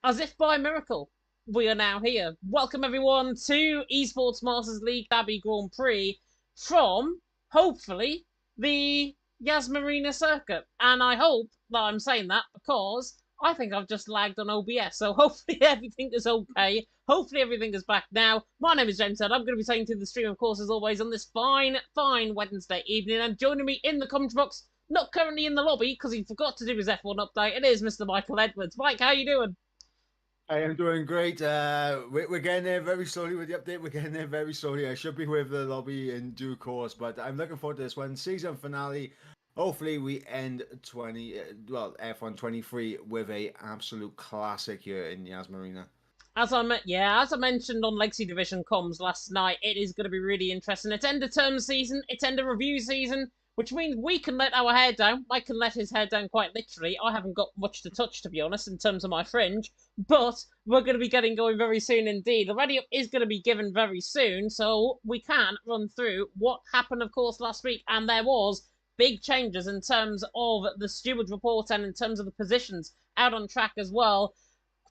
As if by miracle, we are now here. Welcome everyone to Esports Masters League Dhabi Grand Prix from, hopefully, the Yas Marina circuit. And I hope that I'm saying that because I think I've just lagged on OBS. So hopefully everything is okay. Hopefully everything is back now. My name is James Head. I'm going to be taking to the stream, of course, as always, on this fine Wednesday evening. And joining me in the comment box, not currently in the lobby because he forgot to do his F1 update, it is Mr. Michael Edwards. Mike, how you doing? I am doing great. We're getting there very slowly with the update. We're getting there very slowly. I should be with the lobby in due course, but I'm looking forward to this one. Season finale. Hopefully we end F1 23 with a absolute classic here in Yas Marina. As I mentioned on Legacy Division comms last night, it is going to be really interesting. It's end of term season, it's end of review season, which means we can let our hair down. Mike can let his hair down quite literally. I haven't got much to touch, to be honest, in terms of my fringe, but we're going to be getting going very soon indeed. The ready up is going to be given very soon, so we can run through what happened, of course, last week, and there was big changes in terms of the steward report and in terms of the positions out on track as well.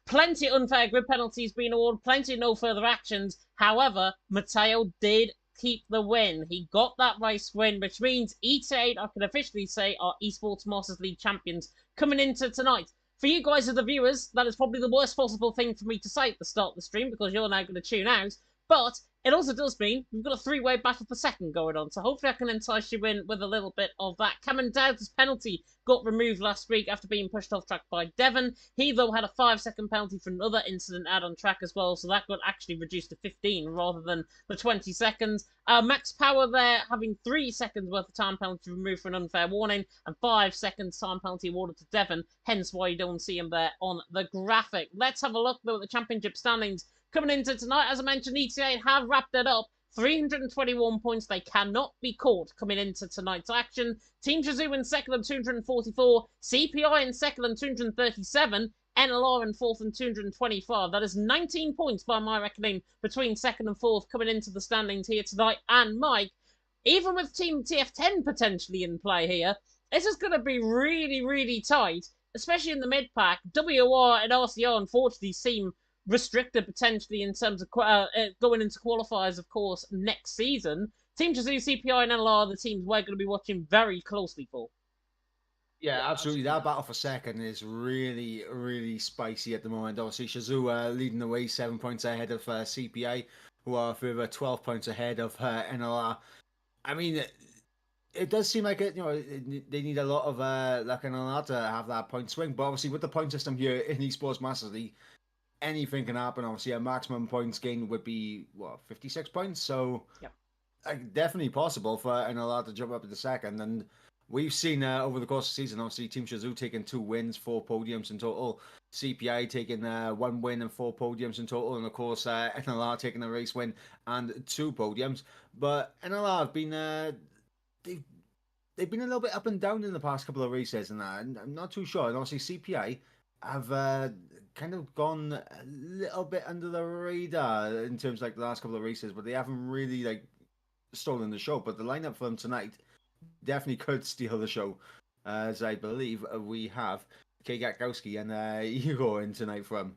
Plenty of unfair grid penalties being awarded, plenty of no further actions. However, Matteo did keep the win. He got that race win, which means ET8, I can officially say, are Esports Masters League champions coming into tonight. For you guys as the viewers, that is probably the worst possible thing for me to say at the start of the stream because you're now going to tune out. But it also does mean we've got a three-way battle for second going on, so hopefully I can entice you in with a little bit of that. Cameron Dowd's penalty got removed last week after being pushed off track by Devon. He, though, had a 5-second penalty for another incident out on track as well, so that got actually reduced to 15 rather than the 20 seconds. Max Power there having 3 seconds worth of time penalty removed for an unfair warning, and 5 seconds time penalty awarded to Devon, hence why you don't see him there on the graphic. Let's have a look, though, at the championship standings. Coming into tonight, as I mentioned, ETA have wrapped it up. 321 points. They cannot be caught coming into tonight's action. Team Shazoo in second on 244. CPI in second on 237. NLR in fourth on 225. That is 19 points by my reckoning between second and fourth coming into the standings here tonight. And Mike, even with Team TF10 potentially in play here, this is going to be really, really tight, especially in the mid-pack. WR and RCR unfortunately seem restricted potentially in terms of going into qualifiers, of course, next season. Team Shazoo, CPI, and NLR are the teams we're going to be watching very closely for. Yeah, absolutely. That battle for second is really, really spicy at the moment. Obviously, Shazoo leading the way, 7 points ahead of CPI, who are further 12 points ahead of NLR. I mean, it does seem like they need a lot of luck and NLR to have that point swing. But obviously, with the point system here in Esports Masters League, anything can happen. Obviously, a maximum points gain would be 56 points. So, yep. Definitely possible for NLR to jump up to the second. And we've seen over the course of the season, obviously, Team Shazoo taking 2 wins, 4 podiums in total. CPI taking 1 win and 4 podiums in total, and of course, NLR taking a race win and 2 podiums. But NLR have been they've been a little bit up and down in the past couple of races, and I'm not too sure. And obviously, CPI have kind of gone a little bit under the radar in terms of like the last couple of races, but they haven't really like stolen the show. But the lineup for them tonight definitely could steal the show, as I believe we have Kay Gatkowski and Igor in tonight from.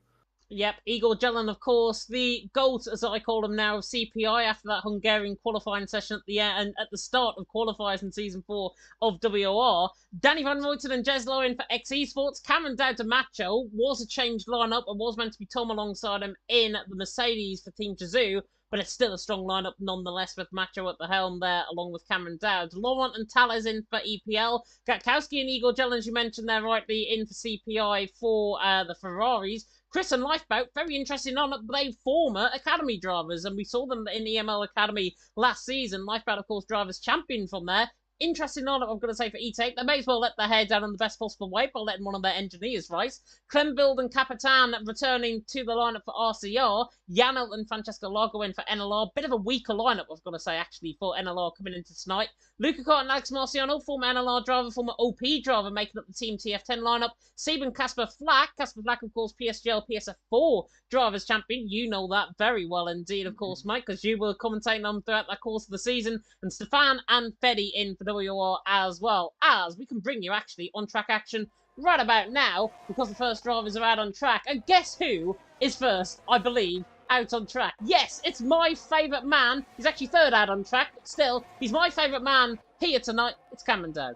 Yep, Igor Jelen, of course, the GOAT, as I call him now, of CPI after that Hungarian qualifying session at the end, at the start of qualifiers in Season 4 of WR. Danny Van Ruyten and Jez Lowe in for X Esports. Cameron Dowd to Macho was a changed lineup and was meant to be Tom alongside him in the Mercedes for Team Shazoo, but it's still a strong lineup nonetheless with Macho at the helm there, along with Cameron Dowd. Laurent and Tales in for EPL. Gatkowski and Igor Jelen, as you mentioned there rightly, in for CPI for the Ferraris. Chris and Lifeboat, very interesting lineup. They former Academy drivers, and we saw them in EML Academy last season. Lifeboat, of course, drivers champion from there. Interesting lineup, I'm going to say, for E-Take. They may as well let their hair down in the best possible way by letting one of their engineers race. Clembuild and Capitan returning to the lineup for RCR. Janel and Francesco Largo in for NLR. Bit of a weaker lineup, I've got to say, actually, for NLR coming into tonight. Luca Cart and Alex Marciano, former NLR driver, former OP driver, making up the Team TF10 lineup. Seben Casper Flack, of course, PSGL PSF4 drivers champion. You know that very well indeed, of course, Mike, because you were commentating on throughout the course of the season. And Stefan and Fedi in for WR as well, as we can bring you actually on track action right about now, because the first drivers are out on track. And guess who is first, I believe, out on track? Yes, it's my favourite man. He's actually third out on track, but still, he's my favourite man here tonight. It's Cameron Dowd.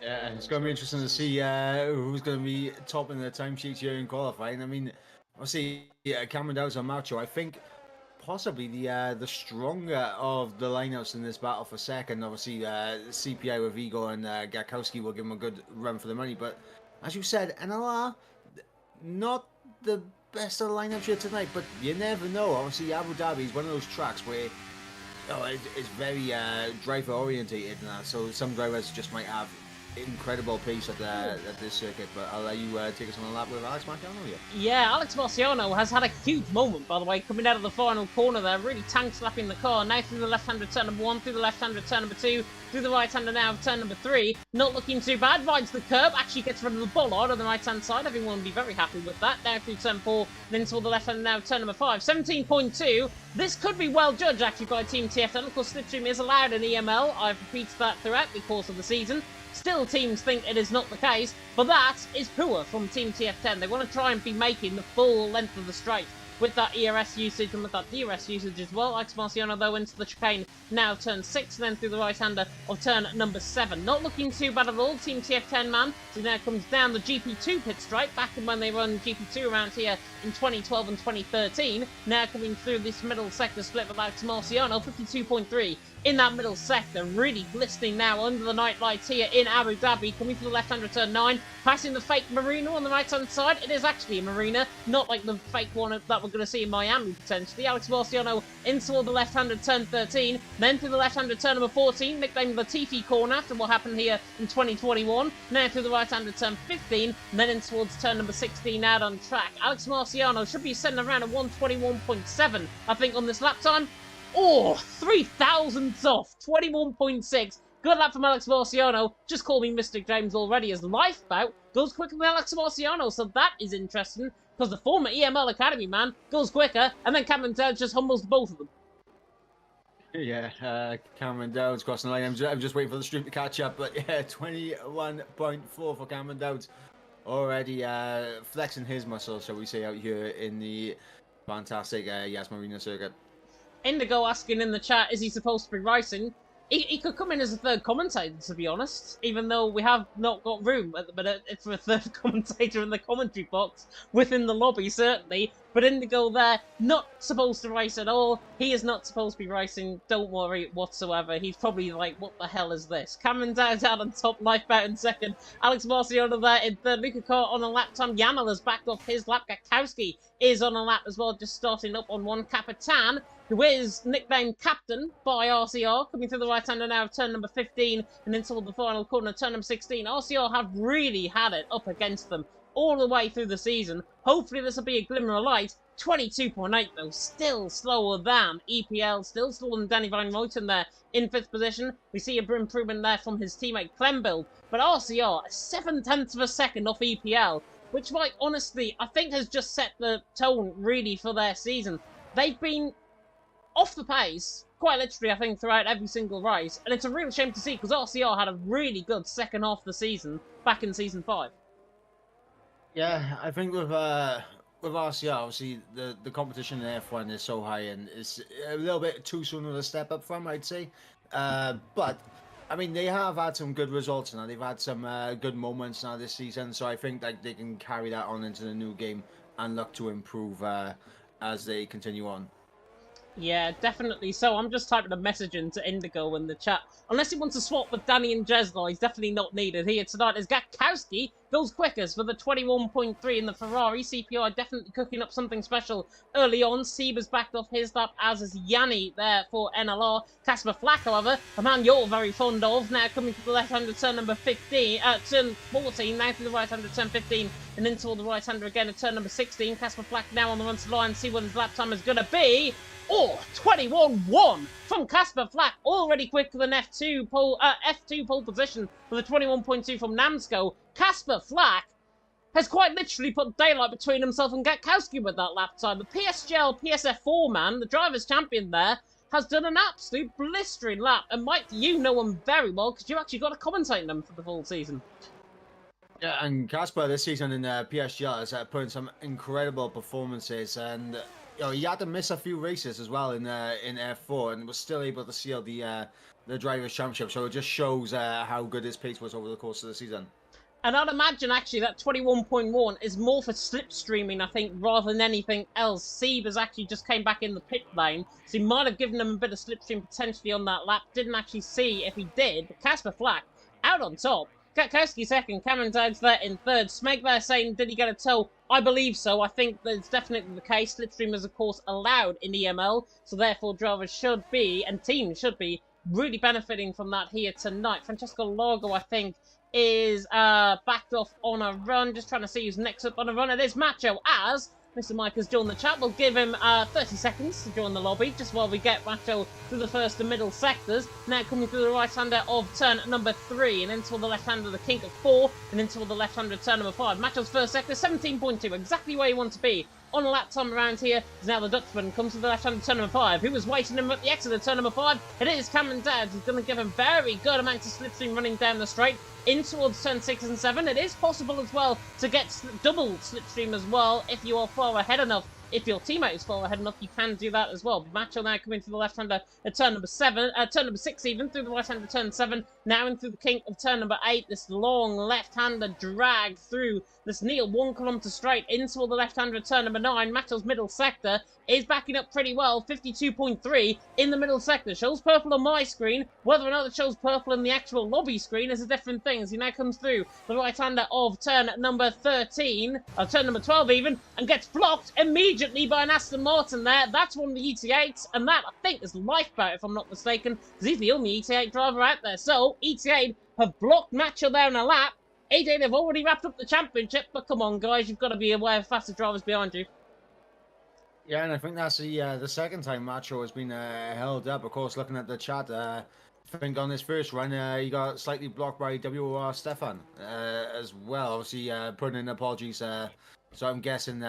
Yeah, it's going to be interesting to see who's going to be topping the timesheets here in qualifying. I mean, obviously, Cameron Dowd's on Macho. I think possibly the stronger of the lineups in this battle for second. Obviously, CPI with Igor and Gakowski will give him a good run for the money. But as you said, NLR, not the best of the lineups here tonight. But you never know. Obviously, Abu Dhabi is one of those tracks where it's very driver orientated, and so some drivers just might have incredible pace at this circuit. But I'll let you take us on a lap with Alex Marciano here. Yeah, Alex Marciano has had a huge moment, by the way, coming out of the final corner there, really tank-slapping the car. Now through the left-hander turn number 1, through the left-hander turn number 2, through the right-hander now turn number 3. Not looking too bad, rides the curb, actually gets rid of the bollard on the right-hand side. Everyone will be very happy with that. Now through turn 4, then toward the left-hander now turn number 5. 17.2. This could be well judged, actually, by Team TFN. Of course, slipstream is allowed in EML. I've repeated that throughout the course of the season. Still, teams think it is not the case, but that is poor from Team TF10. They want to try and be making the full length of the straight with that ERS usage and with that DRS usage as well. Alex Marciano, though, into the chicane, now turn 6, and then through the right-hander of turn number 7. Not looking too bad at all, Team TF10 man. So now comes down the GP2 pit straight, back when they run GP2 around here in 2012 and 2013. Now coming through this middle sector split with Alex Marciano, 52.3. In that middle sector, really glistening now under the night lights here in Abu Dhabi, coming from the left-hander turn 9, passing the fake Marina on the right-hand side. It is actually a Marina, not like the fake one that we're going to see in Miami, potentially. Alex Marciano in toward the left-hander turn 13, then through the left-hander turn number 14, nicknamed Latifi corner after what happened here in 2021. Now through the right-hander turn 15, and then in towards turn number 16 out on track. Alex Marciano should be sitting around at 121.7, I think, on this lap time. Oh, 3 thousandths off, 21.6. Good lap from Alex Marciano. Just called me Mr. James already as Lifebout goes quicker than Alex Marciano, so that is interesting, because the former EML Academy man goes quicker, and then Cameron Dowd just humbles both of them. Yeah, Cameron Dowd's crossing the line. I'm just waiting for the stream to catch up, but yeah, 21.4 for Cameron Dowd. Already flexing his muscles, shall we say, out here in the fantastic Yas Marina circuit. Indigo asking in the chat, is he supposed to be racing? He could come in as a third commentator, to be honest, even though we have not got room at the minute for a third commentator in the commentary box within the lobby, certainly. But Indigo there, not supposed to race at all. He is not supposed to be racing, don't worry whatsoever. He's probably like, what the hell is this? Cameron Dowd out on top, Lifebout in second. Alex Marciano there in third. Luca Carr on a lap time. Yamal has backed off his lap. Gakowski is on a lap as well, just starting up on one. Capitan, who is nicknamed Captain by RCR, coming through the right-hander now of turn number 15, and into the final corner, turn number 16. RCR have really had it up against them all the way through the season. Hopefully this will be a glimmer of light. 22.8 though, still slower than EPL, still slower than Danny Van Ruyten there in 5th position. We see a improvement there from his teammate Klembill, but RCR, 7/10 of a second off EPL, which, like, honestly, I think has just set the tone really for their season. They've been off the pace, quite literally, I think, throughout every single race, and it's a real shame to see, because RCR had a really good second half of the season back in Season 5. Yeah, I think with RCR, obviously, the competition in F1 is so high, and it's a little bit too soon of a step up from, I'd say. But, I mean, they have had some good results now. They've had some good moments now this season, so I think that they can carry that on into the new game and look to improve as they continue on. Yeah, definitely. So I'm just typing a message into Indigo in the chat. Unless he wants to swap with Danny and Jesla, he's definitely not needed here tonight. As Gakowski goes quickest with a 21.3 in the Ferrari. CPI definitely cooking up something special early on. Sieber's backed off his lap, as is Yanni there for NLR. Casper Flack, however, a man you're very fond of, now coming to the left-hander turn number 15, turn 14, now to the right-hander turn 15, and then toward the right-hander again at turn number 16. Casper Flack now on the run to the line, see what his lap time is going to be. Oh, 21.1 from Casper Flack, already quicker than F2 pole position with a 21.2 from Namsco. Casper Flack has quite literally put daylight between himself and Gakowski with that lap time. The PSGL PSF4 man, the driver's champion there, has done an absolute blistering lap. And Mike, you know him very well because you actually got to commentate them for the full season. Yeah, and Casper this season in PSGL has put in some incredible performances, and he had to miss a few races as well in F4, and was still able to seal the Drivers' Championship. So it just shows how good his pace was over the course of the season. And I'd imagine actually that 21.1 is more for slipstreaming, I think, rather than anything else. Sieb has actually just came back in the pit lane, so he might have given him a bit of slipstream potentially on that lap. Didn't actually see if he did, but Casper Flack out on top. Katkowski second, Cameron Dowds there in third. Smeg there saying, did he get a tow? I believe so. I think that's definitely the case. Slipstream is, of course, allowed in EML, so therefore drivers should be, and teams should be, really benefiting from that here tonight. Francesco Largo, I think, is backed off on a run. Just trying to see who's next up on a run. It is Macho, as Mr. Mike has joined the chat. We'll give him 30 seconds to join the lobby, just while we get Macho through the first and middle sectors. Now coming through the right-hander of turn number 3, and into the left-hander of the kink of 4, and into the left-hander of turn number 5. Macho's first sector, 17.2, exactly where you want to be. On a lap time around here is now the Dutchman. Comes to the left hand of turn number 5. Who was waiting him at the exit of turn number 5? It is Cameron Dowds. He's going to give him very good amount of slipstream running down the straight. In towards turn 6 and 7. It is possible as well to get double slipstream as well if you are far ahead enough. If your teammate is far ahead enough, you can do that as well. Macho now coming to the left-hander at turn number 6 even, through the right-hander turn 7, now in through the kink of turn number 8. This long left-hander drag through this near 1 kilometre straight into the left-hander at turn number 9. Macho's middle sector is backing up pretty well, 52.3 in the middle sector. Shows purple on my screen. Whether or not it shows purple in the actual lobby screen is a different thing, as he now comes through the right-hander of turn number 13, or turn number 12 even, and gets blocked immediately by an Aston Martin there. That's one of the ET8s, and that, I think, is Lifeboat, if I'm not mistaken, because he's the only ET8 driver out there. So, ET8 have blocked Macho there in a lap. 88 have already wrapped up the championship, but come on, guys, you've got to be aware of faster drivers behind you. Yeah, and I think that's the second time Macho has been held up. Of course, looking at the chat, I think on his first run, he got slightly blocked by WR Stefan as well. Obviously, putting in apologies. So I'm guessing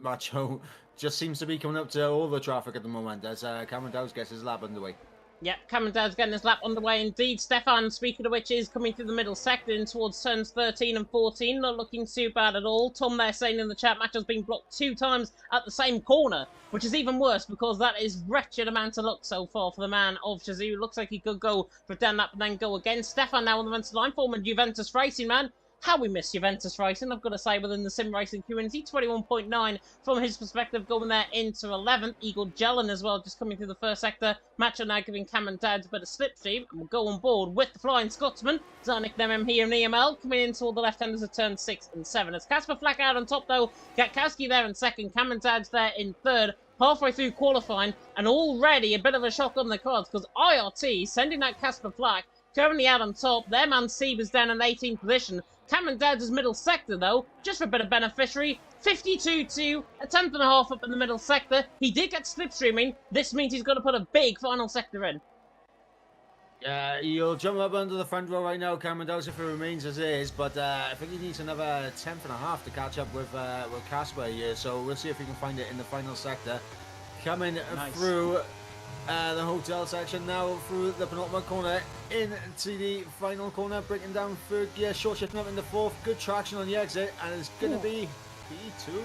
Macho just seems to be coming up to all the traffic at the moment as Cameron Dowds gets his lap underway. Yep, Cameron Dowds getting his lap underway indeed. Stefan, speaking of which, is coming through the middle sector in towards turns 13 and 14. Not looking too bad at all. Tom there saying in the chat, Macho's been blocked 2 times at the same corner, which is even worse because that is wretched amount of luck so far for the man of Shazoo. Looks like he could go for a down lap and then go again. Stefan now on the run to line, former Juventus Racing man. How we miss Juventus Racing, I've got to say, within the sim racing community. 21.9 from his perspective, going there into 11th. Eagle Jelen as well, just coming through the first sector. Macho now giving Cameron Dowds a bit of slipstream, and we'll go on board with the Flying Scotsman. Zarnik them here in EML, coming into all the left-handers of turn 6 and 7. As Casper Flack out on top, though, Gatkowski there in second, Cameron Dowds there in third. Halfway through qualifying, and already a bit of a shock on the cards, because IRT sending out Casper Flack, currently out on top. Their man Sieb is down in 18th position. Cameron Dowds' middle sector, though, just for a bit of beneficiary, 52.2, a tenth and a half up in the middle sector. He did get slipstreaming. This means he's got to put a big final sector in. Yeah, he'll jump up under the front row right now, Cameron Dowds, if it remains as is, but I think he needs another tenth and a half to catch up with Casper here, so we'll see if we can find it in the final sector. Coming through the hotel section now, through the penultimate corner into the final corner, breaking down third gear, short shifting up into fourth, good traction on the exit, and it's going to be P2.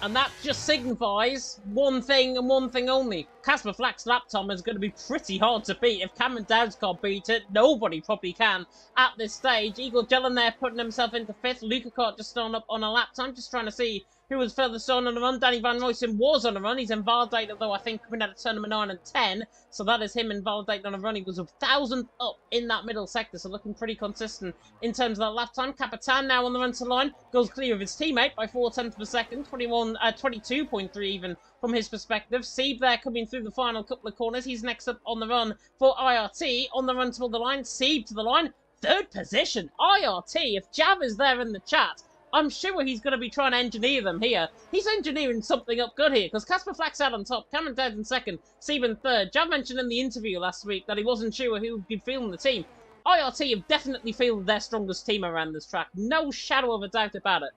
And that just signifies one thing and one thing only. Casper Flack's lap time is going to be pretty hard to beat. If Cameron Dowds can't beat it, nobody probably can at this stage. Eagle Jelen there putting himself into 5th. Luca Kart just starting up on a lap time, just trying to see who was furthest on the run. Danny Van Roysen was on a run. He's invalidated, though, I think, coming out of turn number 9 and 10. So that is him invalidated on a run. He was 1,000 up in that middle sector, so looking pretty consistent in terms of that lap time. Capitan now on the run to line, goes clear of his teammate by 0.4 per second, 22.3 even from his perspective. Sieb there coming through the final couple of corners. He's next up on the run for IRT. On the run to the line, Sieb to the line. 3rd position, IRT. If Jav is there in the chat, I'm sure he's going to be trying to engineer them here. He's engineering something up good here, because Casper Flack's out on top, Cameron Dowds in 2nd, Sieb in 3rd. Jav mentioned in the interview last week that he wasn't sure who would be feeling the team. IRT have definitely fielded their strongest team around this track. No shadow of a doubt about it.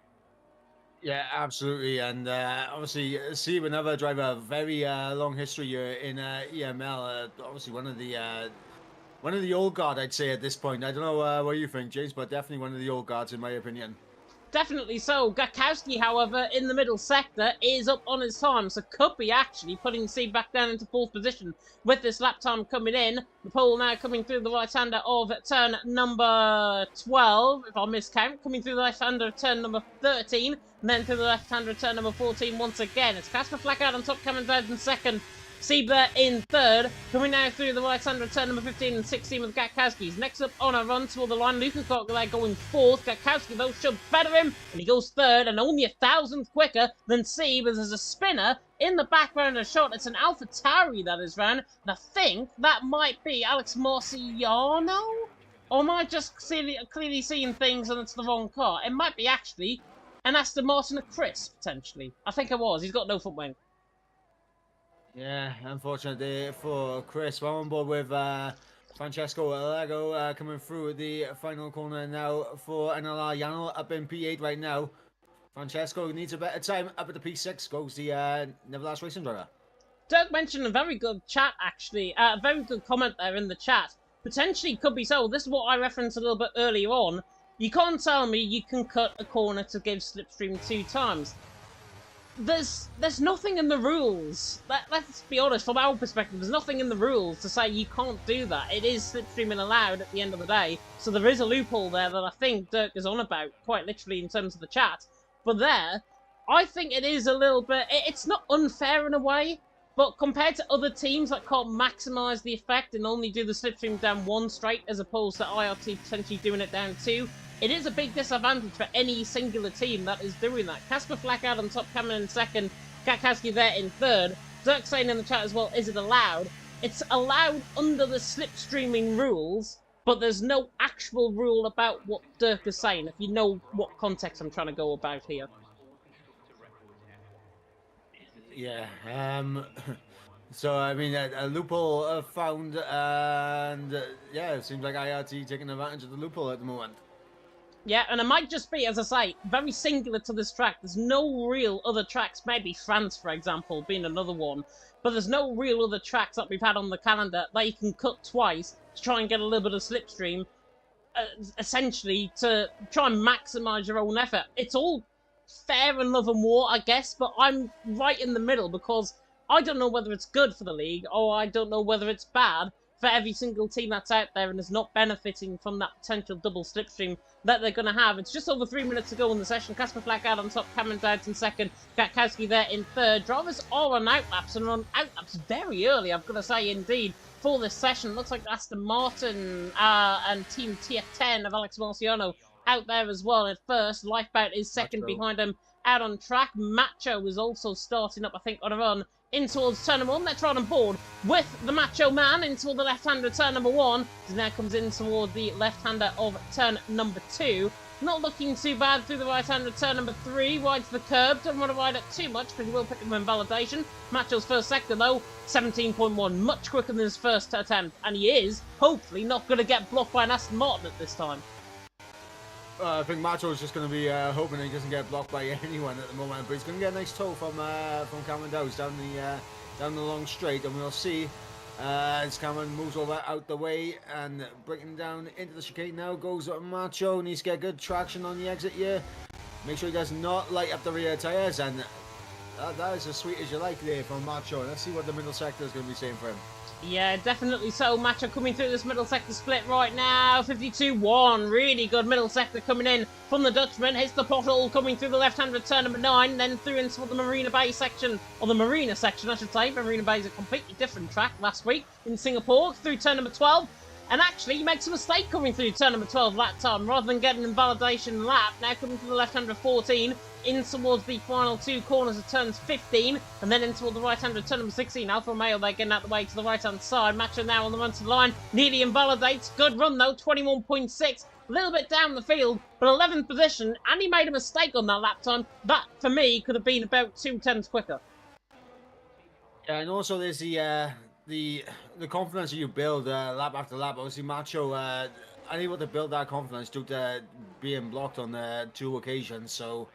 Yeah, absolutely, and obviously, Sieb, another driver, very long history here in EML. Obviously, one of the one of the old guard, I'd say, at this point. I don't know what you think, James, but definitely one of the old guards, in my opinion. Definitely so. Gakowski, however, in the middle sector, is up on his time, so could be actually putting Seed back down into 4th position with this lap time coming in. The pole now coming through the right-hander of turn number 12, if I miscount, coming through the left-hander of turn number 13, and then through the left-hander of turn number 14 once again. It's Casper Flackout on top, coming down in 2nd. Siebler in 3rd, coming now through the right-hander of turn number 15 and 16 with Gakowski's. Next up on a run toward the line, Luka there going 4th. Gakowski, though, should better him, and he goes 3rd, and only 1,000th quicker than Sieb, as there's a spinner in the background of the shot. It's an AlphaTauri that is round, and I think that might be Alex Marciano? Or am I just clearly seeing things and it's the wrong car? It might be actually an Aston Martin of Chris, potentially. I think it was. He's got no front wing. Yeah, unfortunately for Chris. We're on board with Francesco Alago coming through the final corner now for NLR Yanel up in P8 right now. Francesco needs a better time. Up at the P6 goes the Neverlast Racing driver. Dirk mentioned a very good chat, actually. A very good comment there in the chat. Potentially could be so. This is what I referenced a little bit earlier on. You can't tell me you can cut a corner to give slipstream 2 times. There's nothing in the rules. Let's be honest, from our perspective, there's nothing in the rules to say you can't do that. It is slipstreaming allowed at the end of the day, so there is a loophole there that I think Dirk is on about, quite literally in terms of the chat. But there, I think it is a little bit... It's not unfair in a way, but compared to other teams that can't maximise the effect and only do the slipstream down 1 straight, as opposed to IRT potentially doing it down 2, it is a big disadvantage for any singular team that is doing that. Casper Flackout on top, coming in 2nd. Gakowski there in 3rd. Dirk saying in the chat as well, is it allowed? It's allowed under the slipstreaming rules, but there's no actual rule about what Dirk is saying, if you know what context I'm trying to go about here. Yeah, so, I mean, a loophole found, and yeah, it seems like IRT taking advantage of the loophole at the moment. Yeah, and it might just be, as I say, very singular to this track. There's no real other tracks, maybe France, for example, being another one, but there's no real other tracks that we've had on the calendar that you can cut twice to try and get a little bit of slipstream, essentially, to try and maximise your own effort. It's all fair and love and war, I guess, but I'm right in the middle because I don't know whether it's good for the league or I don't know whether it's bad for every single team that's out there and is not benefiting from that potential double slipstream that they're going to have. It's just over 3 minutes to go in the session. Casper Flackout on top, Cameron Dowds in 2nd, Gakowski there in 3rd. Drivers are on outlaps and on outlaps very early, I've got to say, indeed, for this session. Looks like Aston Martin and Team TF10 of Alex Marciano out there as well at first. Lifeboat is 2nd behind him out on track. Macho is also starting up, I think, on a run in towards turn number 1. Let's ride on board with the Macho Man into the left-hander of turn number 1. He now comes in toward the left-hander of turn number 2. Not looking too bad through the right-hander of turn number 3. Wide to the curb. Don't want to ride it too much because he will pick up invalidation. Macho's first sector, though, 17.1. Much quicker than his first attempt. And he is, hopefully, not going to get blocked by an Aston Martin at this time. I think Macho is just going to be hoping he doesn't get blocked by anyone at the moment, but he's going to get a nice tow from Cameron Dowds down the long straight, and we'll see as Cameron moves over out the way and breaking down into the chicane. Now goes Macho, needs to get good traction on the exit here. Make sure he does not light up the rear tyres, and that is as sweet as you like there from Macho. Let's see what the middle sector is going to be saying for him. Yeah, definitely so. Macho coming through this middle sector split right now. 52-1. Really good middle sector coming in from the Dutchman. Hits the pothole coming through the left-hander of turn number 9. Then through into the Marina Bay section. Or the Marina section, I should say. Marina Bay is a completely different track last week in Singapore. Through turn number 12. And actually, he makes a mistake coming through turn number 12 that time. Rather than getting an invalidation lap, now coming to the left-hander of 14. In towards the final 2 corners of turns 15, and then in toward the right-hander of turn number 16. Alfa Romeo, they're getting out the way to the right-hand side. Macho now on the run to the line. Nearly invalidates. Good run, though. 21.6. A little bit down the field, but 11th position, and he made a mistake on that lap time. That, for me, could have been about 2 tenths quicker. Yeah, and also there's the confidence that you build lap after lap. Obviously, Macho unable to build that confidence due to being blocked on 2 occasions, so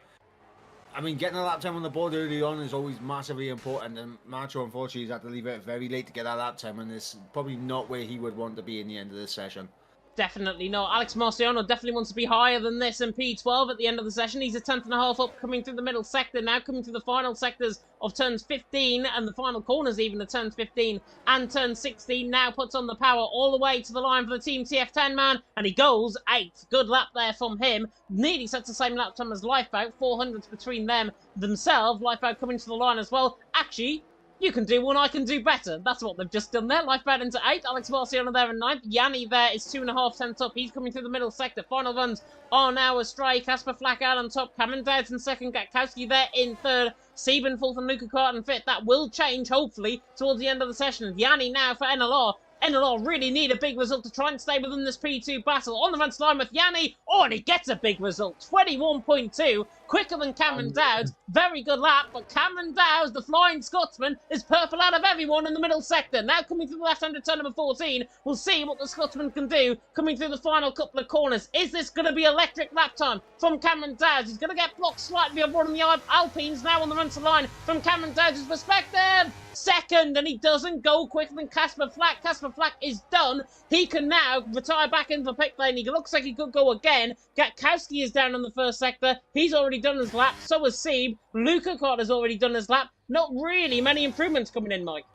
I mean, getting a lap time on the board early on is always massively important, and Macho, unfortunately, has had to leave it very late to get that lap time, and it's probably not where he would want to be in the end of this session. Definitely not. Alex Marciano definitely wants to be higher than this in P12 at the end of the session. He's a 10th and a half up, coming through the middle sector now, coming through the final sectors of turns 15 and the final corners even of turns 15 and turn 16. Now puts on the power all the way to the line for the Team TF10 man, and he goes 8th. Good lap there from him. Nearly sets the same lap time as Lifeboat, 400s between them themselves. Lifeboat coming to the line as well. Actually, you can do one, I can do better. That's what they've just done there. Lifeboat into 8. Alex Marciano there in 9th. Yanni there is 2.5 cents up. He's coming through the middle sector. Final runs are now astray. Casper Flack out on top. Cameron Dowds in 2nd. Gatkowski there in 3rd. Sieben 4th and Luca Carton 5th. That will change, hopefully, towards the end of the session. Yanni now for NLR. NLR really need a big result to try and stay within this P2 battle. On the front line with Yanni. Oh, and he gets a big result. 21.2. Quicker than Cameron Dowd. Very good lap, but Cameron Dowd, the Flying Scotsman, is purple out of everyone in the middle sector. Now coming through the left-handed turn number 14. We'll see what the Scotsman can do coming through the final couple of corners. Is this going to be electric lap time from Cameron Dowd? He's going to get blocked slightly of one of the Alpines now on the run to line from Cameron Dowd's perspective. 2nd, and he doesn't go quicker than Casper Flack. Casper Flack is done. He can now retire back into the pit lane. He looks like he could go again. Gatkowski is down on the first sector. He's already done his lap. So has Sieb. Luca Cott has already done his lap. Not really many improvements coming in, Mike.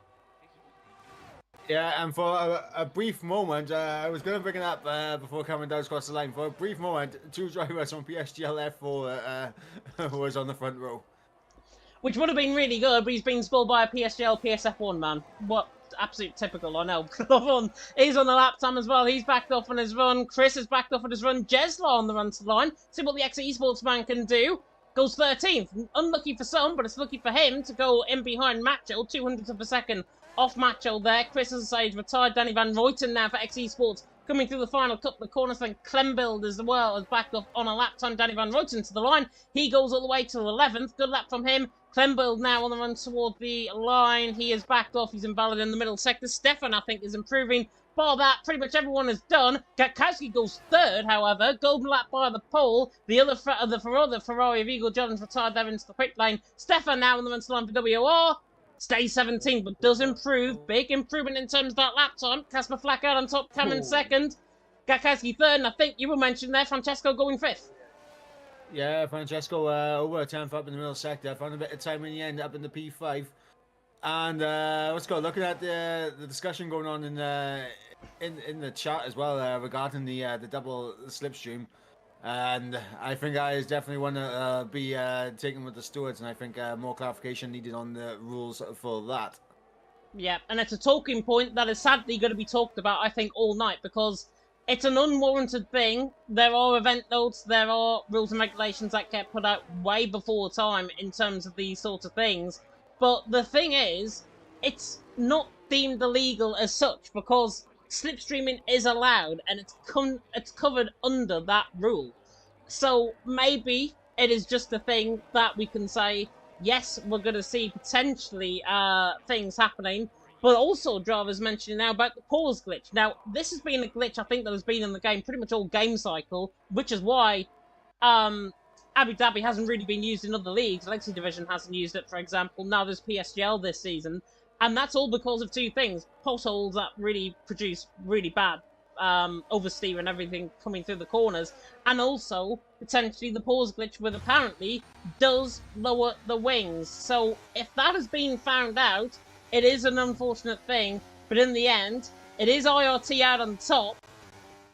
Yeah, and for a brief moment, I was going to bring it up before Cameron Dowd crossed the line. For a brief moment, 2 drivers on PSGL F4 was on the front row. Which would have been really good, but he's been spoiled by a PSGL PSF1, man. What absolute typical, I know. He's on the lap time as well. He's backed off on his run. Chris is backed off on his run. Jesla on the run to the line. See what the Esports man can do. Goes 13th. Unlucky for some, but it's lucky for him to go in behind Macho. 200th of a second off Macho there. Chris, as I say, retired. Danny Van Ruyten now for Esports. Coming through the final couple of corners, then Klembild as well has backed off on a lap time. Danny Van Ruyten to the line. He goes all the way to 11th. Good lap from him. Klembild now on the run toward the line. He is backed off. He's invalid in the middle sector. Stefan, I think, is improving. Bar that, pretty much everyone is done. Gatkowski goes 3rd, however. Golden lap by the pole. The other Ferrari of Eagle Jones retired there into the pit lane. Stefan now on the run to the line for WR. Stays 17th, but does improve. Big improvement in terms of that lap time. Casper Flack out on top. Cameron 2nd. Gatkowski 3rd, and I think you were mentioned there, Francesco going 5th. Yeah, Francesco over a 10th up in the middle sector. Found a bit of time in the end up in the P5. And let's go looking at the discussion going on in the chat as well regarding the double slipstream. And I think I is definitely want to be taken with the stewards, and I think more clarification needed on the rules for that. Yeah, and it's a talking point that is sadly going to be talked about, I think, all night, because it's an unwarranted thing. There are event notes, there are rules and regulations that get put out way before time in terms of these sorts of things. But the thing is, it's not deemed illegal as such, because slipstreaming is allowed, and it's covered under that rule. So maybe it is just a thing that we can say, yes, we're going to see potentially things happening, but also drivers mentioning now about the pause glitch. Now, this has been a glitch, I think, that has been in the game pretty much all game cycle, which is why Abu Dhabi hasn't really been used in other leagues. Legacy Division hasn't used it, for example. Now there's PSGL this season. And that's all because of 2 things. Potholes that really produce really bad oversteer and everything coming through the corners. And also, potentially, the pause glitch, which apparently does lower the wings. So, if that has been found out, it is an unfortunate thing. But in the end, it is IRT out on top.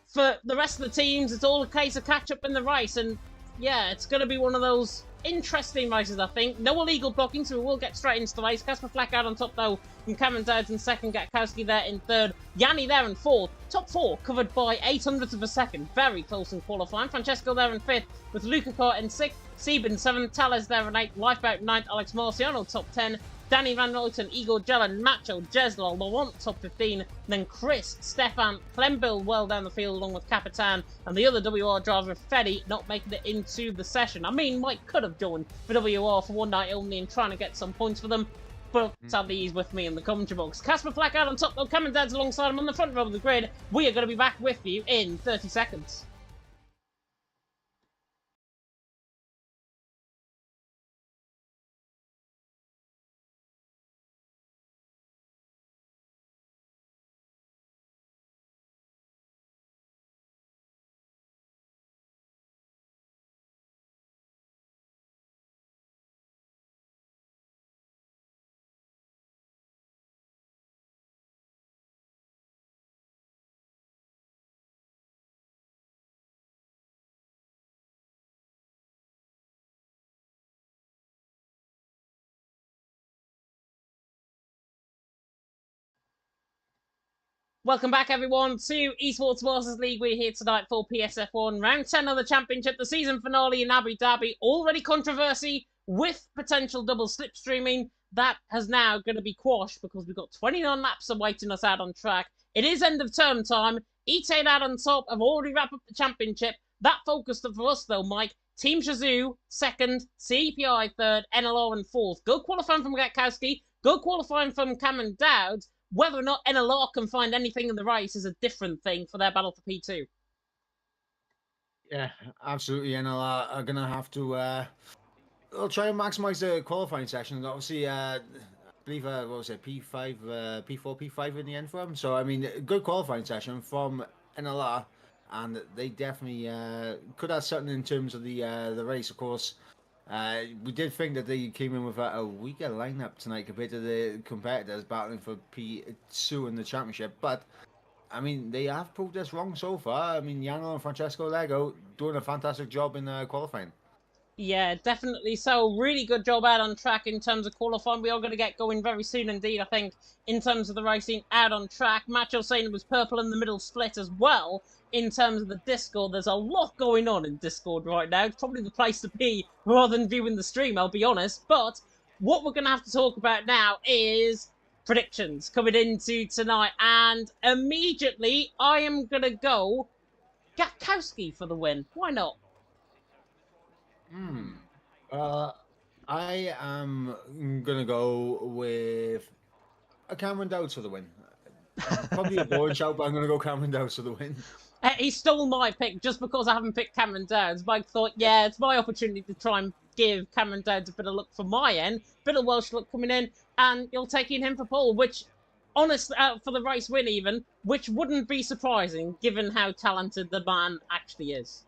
For the rest of the teams, it's all a case of catch up in the race. And yeah, it's going to be one of those interesting races, I think. No illegal blocking, so we will get straight into the race. Casper Flack out on top, though, from Cameron Dowds in 2nd. Gatkowski there in 3rd. Yanni there in 4th. Top 4 covered by 800ths of a second. Very close in qualifying. Francesco there in 5th, with Luca Cart in 6th. Sieb in 7th. Tales there in 8th. Lifeboat 9th. Alex Marciano top 10. Danny Van Ruyten, Igor Jelen, Macho, Jesla, Laurent top 15, then Chris, Stefan, Klembill well down the field along with Capitan, and the other WR driver, Feddy, not making it into the session. I mean, Mike could have joined for WR for one night only and trying to get some points for them, but sadly he's with me in the commentary box. Casper Flack out on top though, Cameron Dowds alongside him on the front row of the grid. We are going to be back with you in 30 seconds. Welcome back, everyone, to Esports Masters League. We're here tonight for PSF1, round 10 of the championship, the season finale in Abu Dhabi. Already controversy with potential double slipstreaming. That has now going to be quashed because we've got 29 laps awaiting us out on track. It is end of term time. E8 out on top have already wrapped up the championship. That focused for us, though, Mike. Team Shazoo, second. CPI, third. NLR, and fourth. Good qualifying from Gatkowski. Good qualifying from Cameron Dowd. Whether or not NLR can find anything in the race is a different thing for their battle for P2. Yeah, absolutely. NLR are going to have to they'll try and maximise the qualifying session. Obviously, I believe, what was it, P5, P4, P5 in the end for them. So, I mean, good qualifying session from NLR, and they definitely could have something in terms of the race, of course. We did think that they came in with a weaker lineup tonight compared to the competitors battling for P2 in the championship, but I mean they have proved us wrong so far. I mean, Yano and Francesco Lego doing a fantastic job in qualifying. Yeah, definitely so. Really good job out on track in terms of qualifying. We are going to get going very soon indeed, I think, in terms of the racing out on track. Macho saying it was purple in the middle split as well. In terms of the Discord, there's a lot going on in Discord right now. It's probably the place to be rather than viewing the stream, I'll be honest. But what we're going to have to talk about now is predictions coming into tonight. And immediately, I am going to go Gatkowski for the win. Why not? I am gonna go with a Cameron Dowd for the win. Probably a board shout, but I'm gonna go Cameron Dowd for the win. He stole my pick just because I haven't picked Cameron Dowds. Mike thought, yeah, it's my opportunity to try and give Cameron Dowds a bit of luck for my end, bit of Welsh luck coming in, and you're taking him for pole, which, honestly, for the race win even, which wouldn't be surprising given how talented the man actually is.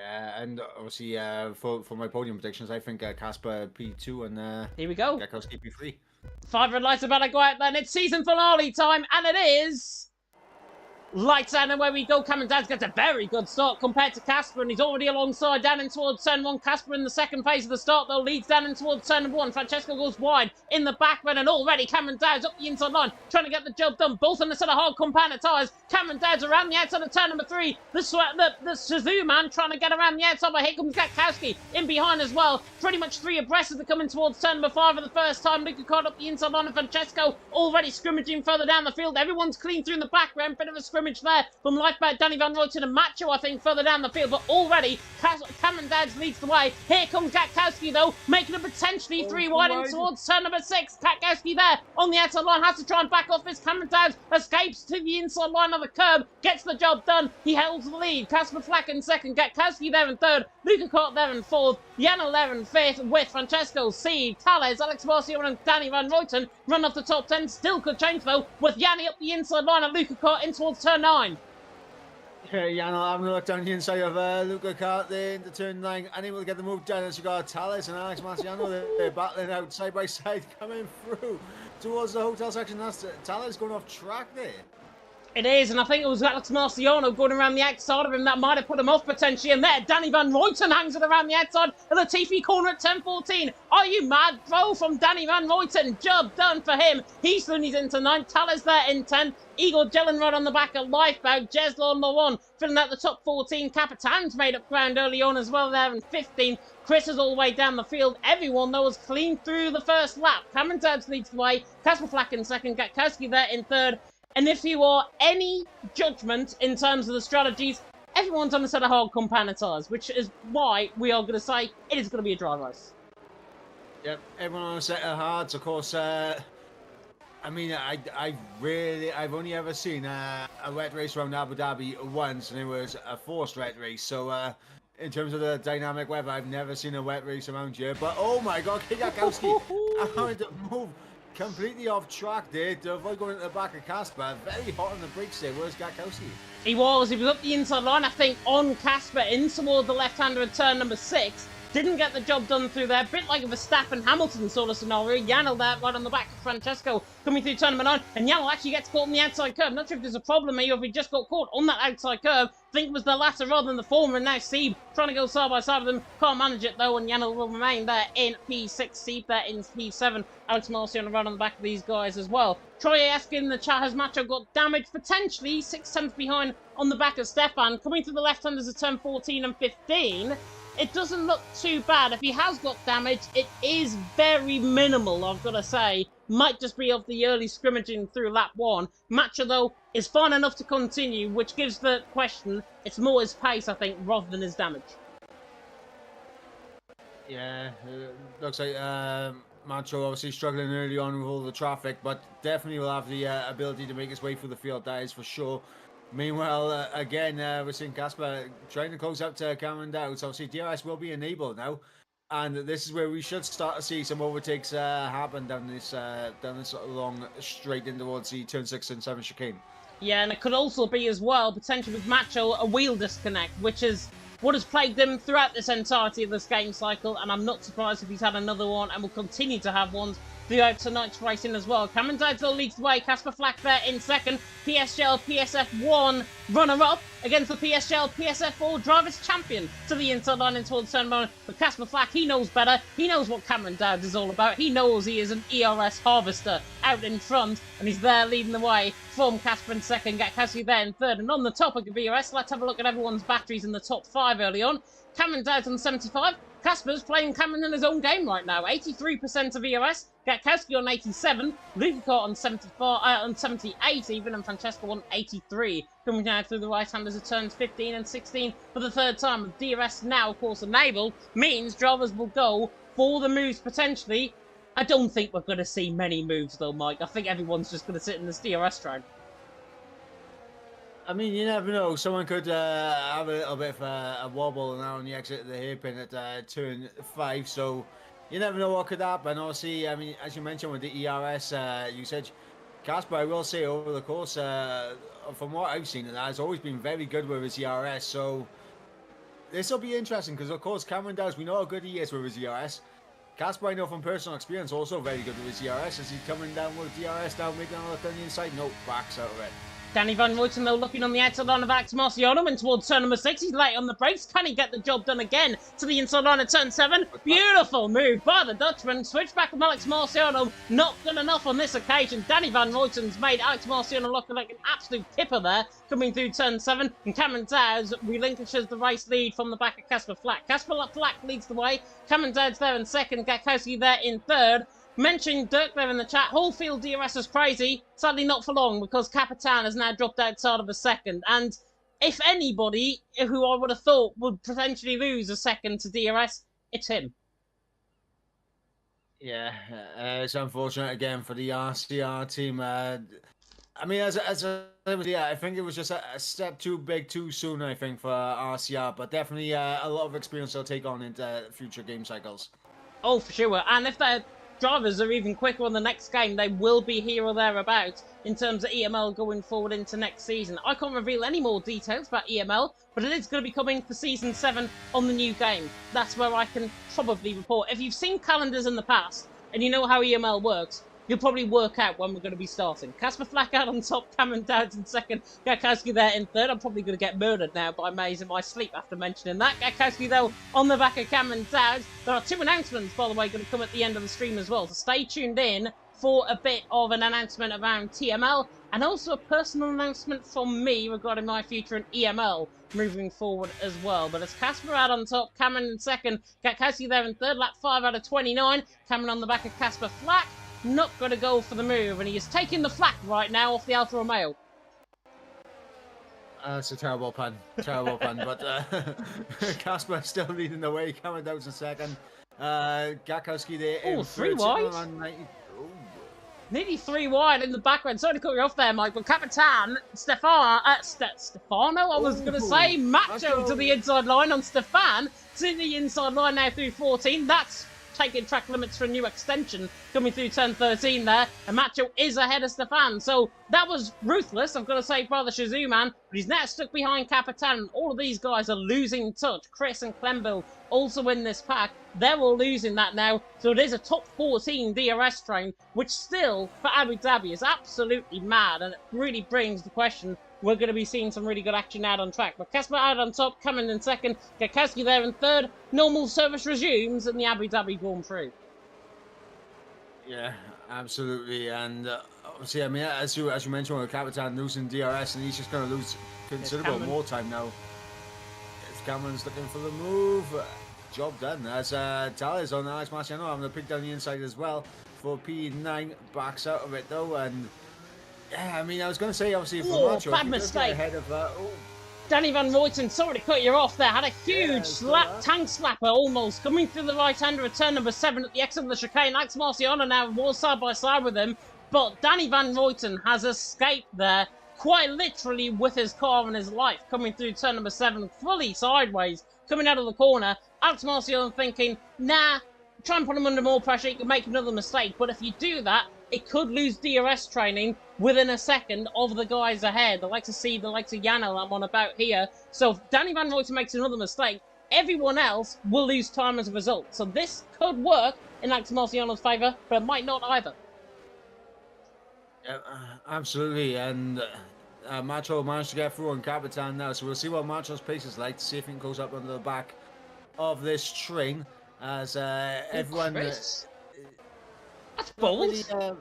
Yeah, and obviously for my podium predictions, I think Casper P2 and here we go. Gatkowski P3. 5 red lights about to go out then. It's season finale time, and it is lights out, and where we go. Cameron Dowds gets a very good start compared to Casper, and he's already alongside down in towards turn 1. Casper in the second phase of the start, though, leads down in towards turn 1. Francesco goes wide in the back run, and already Cameron Dowds up the inside line, trying to get the job done. Both on the set of hard compounded tyres. Cameron Dowds around the outside of turn number 3. The Shazoo man trying to get around the outside, but here comes Gatkowski in behind as well. Pretty much 3 abreast as they're coming towards turn number 5 for the first time. Luca caught up the inside line, and Francesco already scrimmaging further down the field. Everyone's clean through in the background. Bit of a scrimmage there from lifeboat Danny Van Rooyen and Macho, I think, further down the field. But already, Cameron Dowds leads the way. Here comes Gatkowski, though, making a potentially 3 wide in towards turn number 6. Gatkowski there on the outside line, has to try and back off this. Cameron Dowds escapes to the inside line of the curb, gets the job done. He holds the lead. Casper Flack in second. Gatkowski there in third. Luca Cort there in fourth. Yano there in fifth, with Francesco, Seed, Tales, Alex Marcio, and Danny Van Rooyen run off the top 10. Still could change, though, with Yanni up the inside line and Luca Cort in towards turn 9. Yeah, Yano having a look down the inside of Luca Cart there into turn 9, unable to get the move done as you got Tales and Alex Marciano. They're battling out side by side, coming through towards the hotel section. That's Tales going off track there. It is, and I think it was Alex Marciano going around the outside of him that might have put him off potentially. And there, Danny Van Rooyen hangs it around the outside of the Latifi corner at 10:14. Are you mad? Throw from Danny Van Rooyen. Job done for him. He's into 9th. Tales there in 10th. Igor Jellenrod on the back of Lifeboat. Jeslo on the 1, filling out the top 14. Capitan's made up ground early on as well there in 15th. Chris is all the way down the field. Everyone, though, was clean through the first lap. Cameron Dowds leads the way. Casper Flack in second. Gatkowski there in third. And if you are any judgment in terms of the strategies, everyone's on a set of hard compounded tyres, which is why we are going to say it is going to be a dry race. Yep, everyone on a set of hards, of course. I mean, I've only ever seen a wet race around Abu Dhabi once, and it was a forced wet race. So, in terms of the dynamic weather, I've never seen a wet race around here. But oh my God, Gatkowski having to move completely off track there to avoid going into the back of Casper. Very hot on the brakes there. Where's Gatkowski? He was up the inside line, I think, on Casper in toward the left-hander at turn number 6. Didn't get the job done through there. Bit like a Verstappen-Hamilton sort of scenario. Janel there right on the back of Francesco coming through turn number 9. And Janel actually gets caught on the outside curve. Not sure if there's a problem here or if he just got caught on that outside curve. I think it was the latter rather than the former. And now Sieb trying to go side by side with them. Can't manage it though. And Janel will remain there in P6. Sieb there in P7. Alex Marciano right on the back of these guys as well. Troy asking in the chat, has Macho got damaged? Potentially 6/10 behind on the back of Stefan. Coming to the left-handers at turn 14 and 15. It doesn't look too bad. If he has got damage, it is very minimal, I've got to say. Might just be of the early scrimmaging through lap 1. Macho, though, is fine enough to continue, which gives the question, it's more his pace, I think, rather than his damage. Yeah, looks like Macho obviously struggling early on with all the traffic, but definitely will have the ability to make his way through the field, that is for sure. Meanwhile, again, we're seeing Casper trying to close out to Cameron Dowds. Obviously, DRS will be enabled now, and this is where we should start to see some overtakes happen down this long straight in towards the turn 6 and 7 chicane. Yeah, and it could also be as well, potentially with Macho, a wheel disconnect, which is what has plagued him throughout this entirety of this game cycle, and I'm not surprised if he's had another one and will continue to have ones throughout tonight's racing as well. Cameron Dowds leads the way. Casper Flack there in second. PSGL PSF1 runner-up against the PSGL PSF4 Drivers' Champion to the inside line and towards turn 1. But Casper Flack, he knows better. He knows what Cameron Dowds is all about. He knows he is an ERS harvester out in front, and he's there leading the way from Casper in second. Gatkowski there in third. And on the topic of ERS, let's have a look at everyone's batteries in the top 5 early on. Cameron Dowds on 75. Casper's playing Cameron in his own game right now. 83% of ERS. Gatkowski on 87. Lukaku on 74, on 78 even, and Francesco on 83. Coming down through the right-handers at turns 15 and 16 for the third time. With DRS now, of course, enabled, means drivers will go for the moves potentially. I don't think we're going to see many moves though, Mike. I think everyone's just going to sit in this DRS track. I mean, you never know. Someone could have a little bit of a wobble now on the exit of the hairpin at turn 5, so you never know what could happen. Obviously, I mean, as you mentioned with the ERS usage, Casper, I will say, over the course, from what I've seen, has always been very good with his ERS, so this will be interesting, because of course, Cameron Dowds, we know how good he is with his ERS. Casper, I know from personal experience, also very good with his ERS. Is he coming down with DRS now, making a look on the inside? No, backs out of it. Danny Van Ruyten, though, looking on the outside line of Alex Marciano and towards turn number 6. He's late on the brakes. Can he get the job done again to the inside line of turn 7? Beautiful move by the Dutchman. Switch back with Alex Marciano. Not good enough on this occasion. Danny Van Ruyten's made Alex Marciano look like an absolute kipper there, coming through turn 7. And Cameron Dowds relinquishes the race lead from the back of Casper Flack. Casper Flack leads the way. Cameron Dowds there in second. Gatkowski there in third. Mentioning Dirk there in the chat, whole field DRS is crazy. Sadly not for long, because Capitan has now dropped outside of a second. And if anybody who I would have thought would potentially lose a second to DRS, it's him. Yeah, it's unfortunate again for the RCR team. I mean, I think it was just a step too big too soon, I think, for RCR. But definitely a lot of experience they'll take on into future game cycles. Oh, for sure. And if they're drivers are even quicker on the next game, they will be here or thereabouts in terms of EML going forward into next season. I can't reveal any more details about EML, but it is going to be coming for Season 7 on the new game. That's where I can probably report. If you've seen calendars in the past and you know how EML works, you'll probably work out when we're going to be starting. Casper Flack out on top, Cameron Dowds in second, Gatkowski there in third. I'm probably going to get murdered now by Maze in my sleep after mentioning that. Gatkowski, though, on the back of Cameron Dowds. There are 2 announcements, by the way, going to come at the end of the stream as well, so stay tuned in for a bit of an announcement around TML, and also a personal announcement from me regarding my future in EML moving forward as well. But it's Casper out on top, Cameron in second, Gatkowski there in third, lap 5 out of 29. Cameron on the back of Casper Flack. Not going to go for the move, and he is taking the flak right now off the Alfa Romeo. That's a terrible pun. Terrible pun, but Casper still leading the way. Cameron Dowds in second. Gatkowski there in 3 wide. Nearly 3 wide in the background. Sorry to cut you off there, Mike, but Capitan, Stefano, I was going to say, Macho to the inside line on Stefan. To the inside line now through 14. That's taking track limits for a new extension coming through turn 13 there. And Macho is ahead of Stefan. So that was ruthless, I've got to say, by the Shazoo man. But he's now stuck behind Capitan. All of these guys are losing touch. Chris and Clembill also in this pack. They're all losing that now. So it is a top 14 DRS train, which still, for Abu Dhabi, is absolutely mad. And it really brings the question, we're going to be seeing some really good action out on track. But Casper out on top, coming in second. Gakowski there in third. Normal service resumes and the Abu Dhabi Grand Prix. Yeah, absolutely. And obviously, I mean, as you mentioned, with Capitan losing DRS, and he's just going to lose considerable more time now. Cameron's looking for the move. Job done. As Tali's on Alex Marciano having to pick down the inside as well for P9. Backs out of it though, and yeah, I mean, I was going to say, obviously, for Macho, bad mistake. Ahead of, Danny Van Ruyten, sorry to cut you off there, had a huge tank slapper almost coming through the right-hander at turn number 7 at the exit of the chicane. Alex Marciano now was side by side with him, but Danny Van Ruyten has escaped there quite literally with his car and his life, coming through turn number 7 fully sideways, coming out of the corner. Alex Marciano thinking, nah, try and put him under more pressure, he could make another mistake, but if you do that, it could lose DRS training within a second of the guys ahead. I like to see the likes of Janel I'm on about here. So if Danny Van Ruyten makes another mistake, everyone else will lose time as a result. So this could work in Alex Marciano's favour, but it might not either. Yeah, absolutely. And Macho managed to get through on Capitan now. So we'll see what Macho's pace is like to see if he goes up under the back of this train. As everyone... That's bold. Really,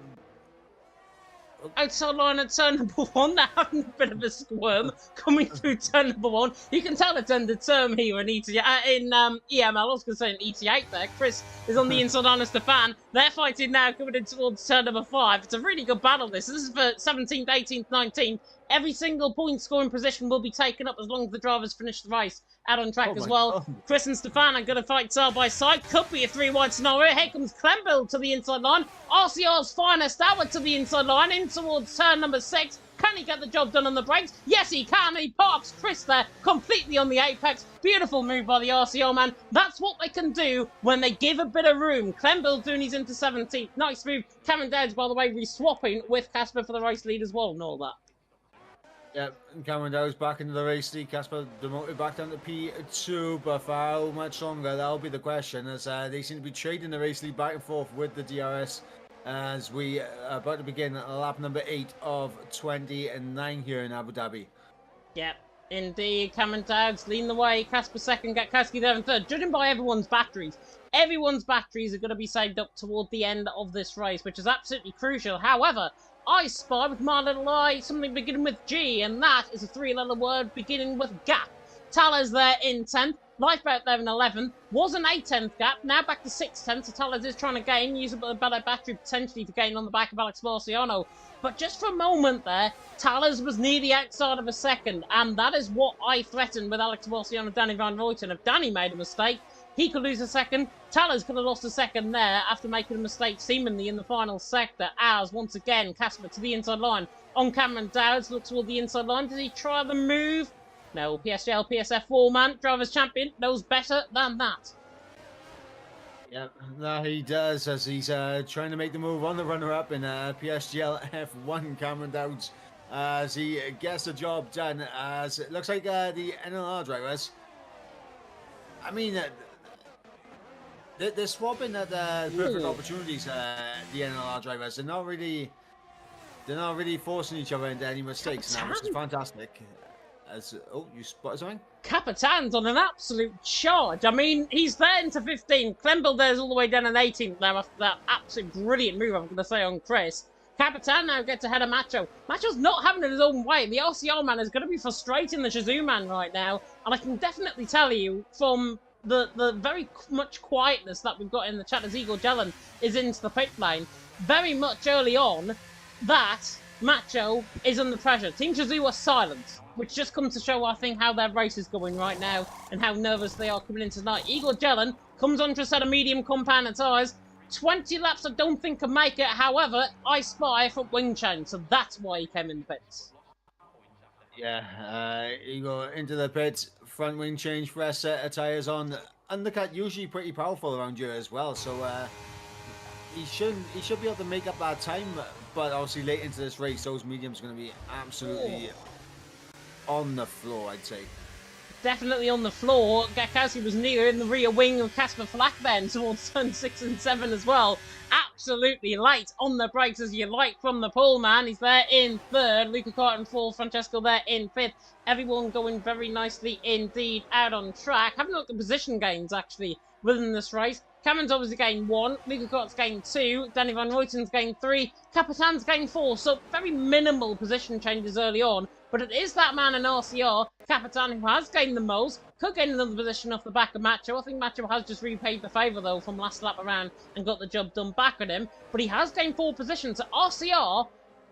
outside line at turn number 1, they're having a bit of a squirm coming through turn number 1. You can tell it's end of term here in EML. I was going to say in ET8 there. Chris is on the inside line of Stefan. They're fighting now coming in towards turn number 5. It's a really good battle, this. This is for 17th, 18th, 19th. Every single point scoring position will be taken up as long as the drivers finish the race out on track as well. God. Chris and Stefan are going to fight side by side. Could be a 3-wide scenario. Here comes Clembill to the inside line. RCR's finest hour to the inside line in towards turn number 6. Can he get the job done on the brakes? Yes, he can. He parks Chris there completely on the apex. Beautiful move by the RCR man. That's what they can do when they give a bit of room. Clembill doing his into 17th. Nice move. Cameron Dowds, by the way, re-swapping with Casper for the race lead as well and all that. Yep, Cameron Dow's back into the race lead. Casper demoted back down to P2, but for how much longer? That'll be the question, as they seem to be trading the race lead back and forth with the DRS as we are about to begin lap number 8 of 29 here in Abu Dhabi. Yep, indeed. Cameron Dowds leading the way. Casper second, Gatkowski there in third. Judging by everyone's batteries are going to be saved up toward the end of this race, which is absolutely crucial. However, I spy with my little eye something beginning with G, and that is a 3-letter word beginning with gap. Talers there in 10th, Lifeboat there in 11th, was an 8th gap, now back to 6th, so Talers is trying to gain, use a better battery potentially to gain on the back of Alex Marciano. But just for a moment there, Talers was near the outside of a second, and that is what I threatened with Alex Marciano and Danny Van Ruyten. If Danny made a mistake, he could lose a second. Talers could have lost a second there after making a mistake seemingly in the final sector. As once again, Casper to the inside line on Cameron Dowds. Looks toward the inside line. Did he try the move? No. PSGL, PSF man, Drivers' Champion, knows better than that. Yeah, no, he does, as he's trying to make the move on the runner-up in PSGL F1, Cameron Dowds, as he gets the job done. As it looks like the NLR drivers, I mean, they're swapping at perfect opportunities. The NLR drivers, they're not really forcing each other into any mistakes now, which is fantastic. As you spotted something? Capitan's on an absolute charge. I mean, he's there into 15. Clembill there's all the way down in 18th now after that absolute brilliant move, I'm going to say, on Chris. Capitan now gets ahead of Macho. Macho's not having it his own way. The RCR man is going to be frustrating the Shazoo man right now. And I can definitely tell you from the very much quietness that we've got in the chat as Igor Jelen is into the pit lane, very much early on, that Macho is under pressure. Team Shazoo are silent, which just comes to show, I think, how their race is going right now and how nervous they are coming in tonight. Igor Jelen comes onto a set of medium compound tyres. 20 laps I don't think can make it. However, I spy a front wing change, so that's why he came in the pits. Yeah, Igor into the pits. Front wing change, fresh set of tyres on. undercut usually pretty powerful around here as well, so he should be able to make up that time. But obviously late into this race, those mediums are going to be absolutely on the floor, I'd say. Definitely on the floor. Gakowski was near in the rear wing of Casper Flack then towards turn 6 and 7 as well. Absolutely light on the brakes as you like from the pole man. He's there in third. Luca Carton fourth. Francesco there in fifth. Everyone going very nicely indeed out on track. Having a look at the position gains actually within this race. Cameron's obviously gained 1, Luca Cart's gained 2, Danny Van Ruyten's gained 3, Capitan's gained 4, so very minimal position changes early on, but it is that man in RCR, Capitan, who has gained the most, could gain another position off the back of Macho. I think Macho has just repaid the favour though from last lap around and got the job done back at him, but he has gained 4 positions. So RCR,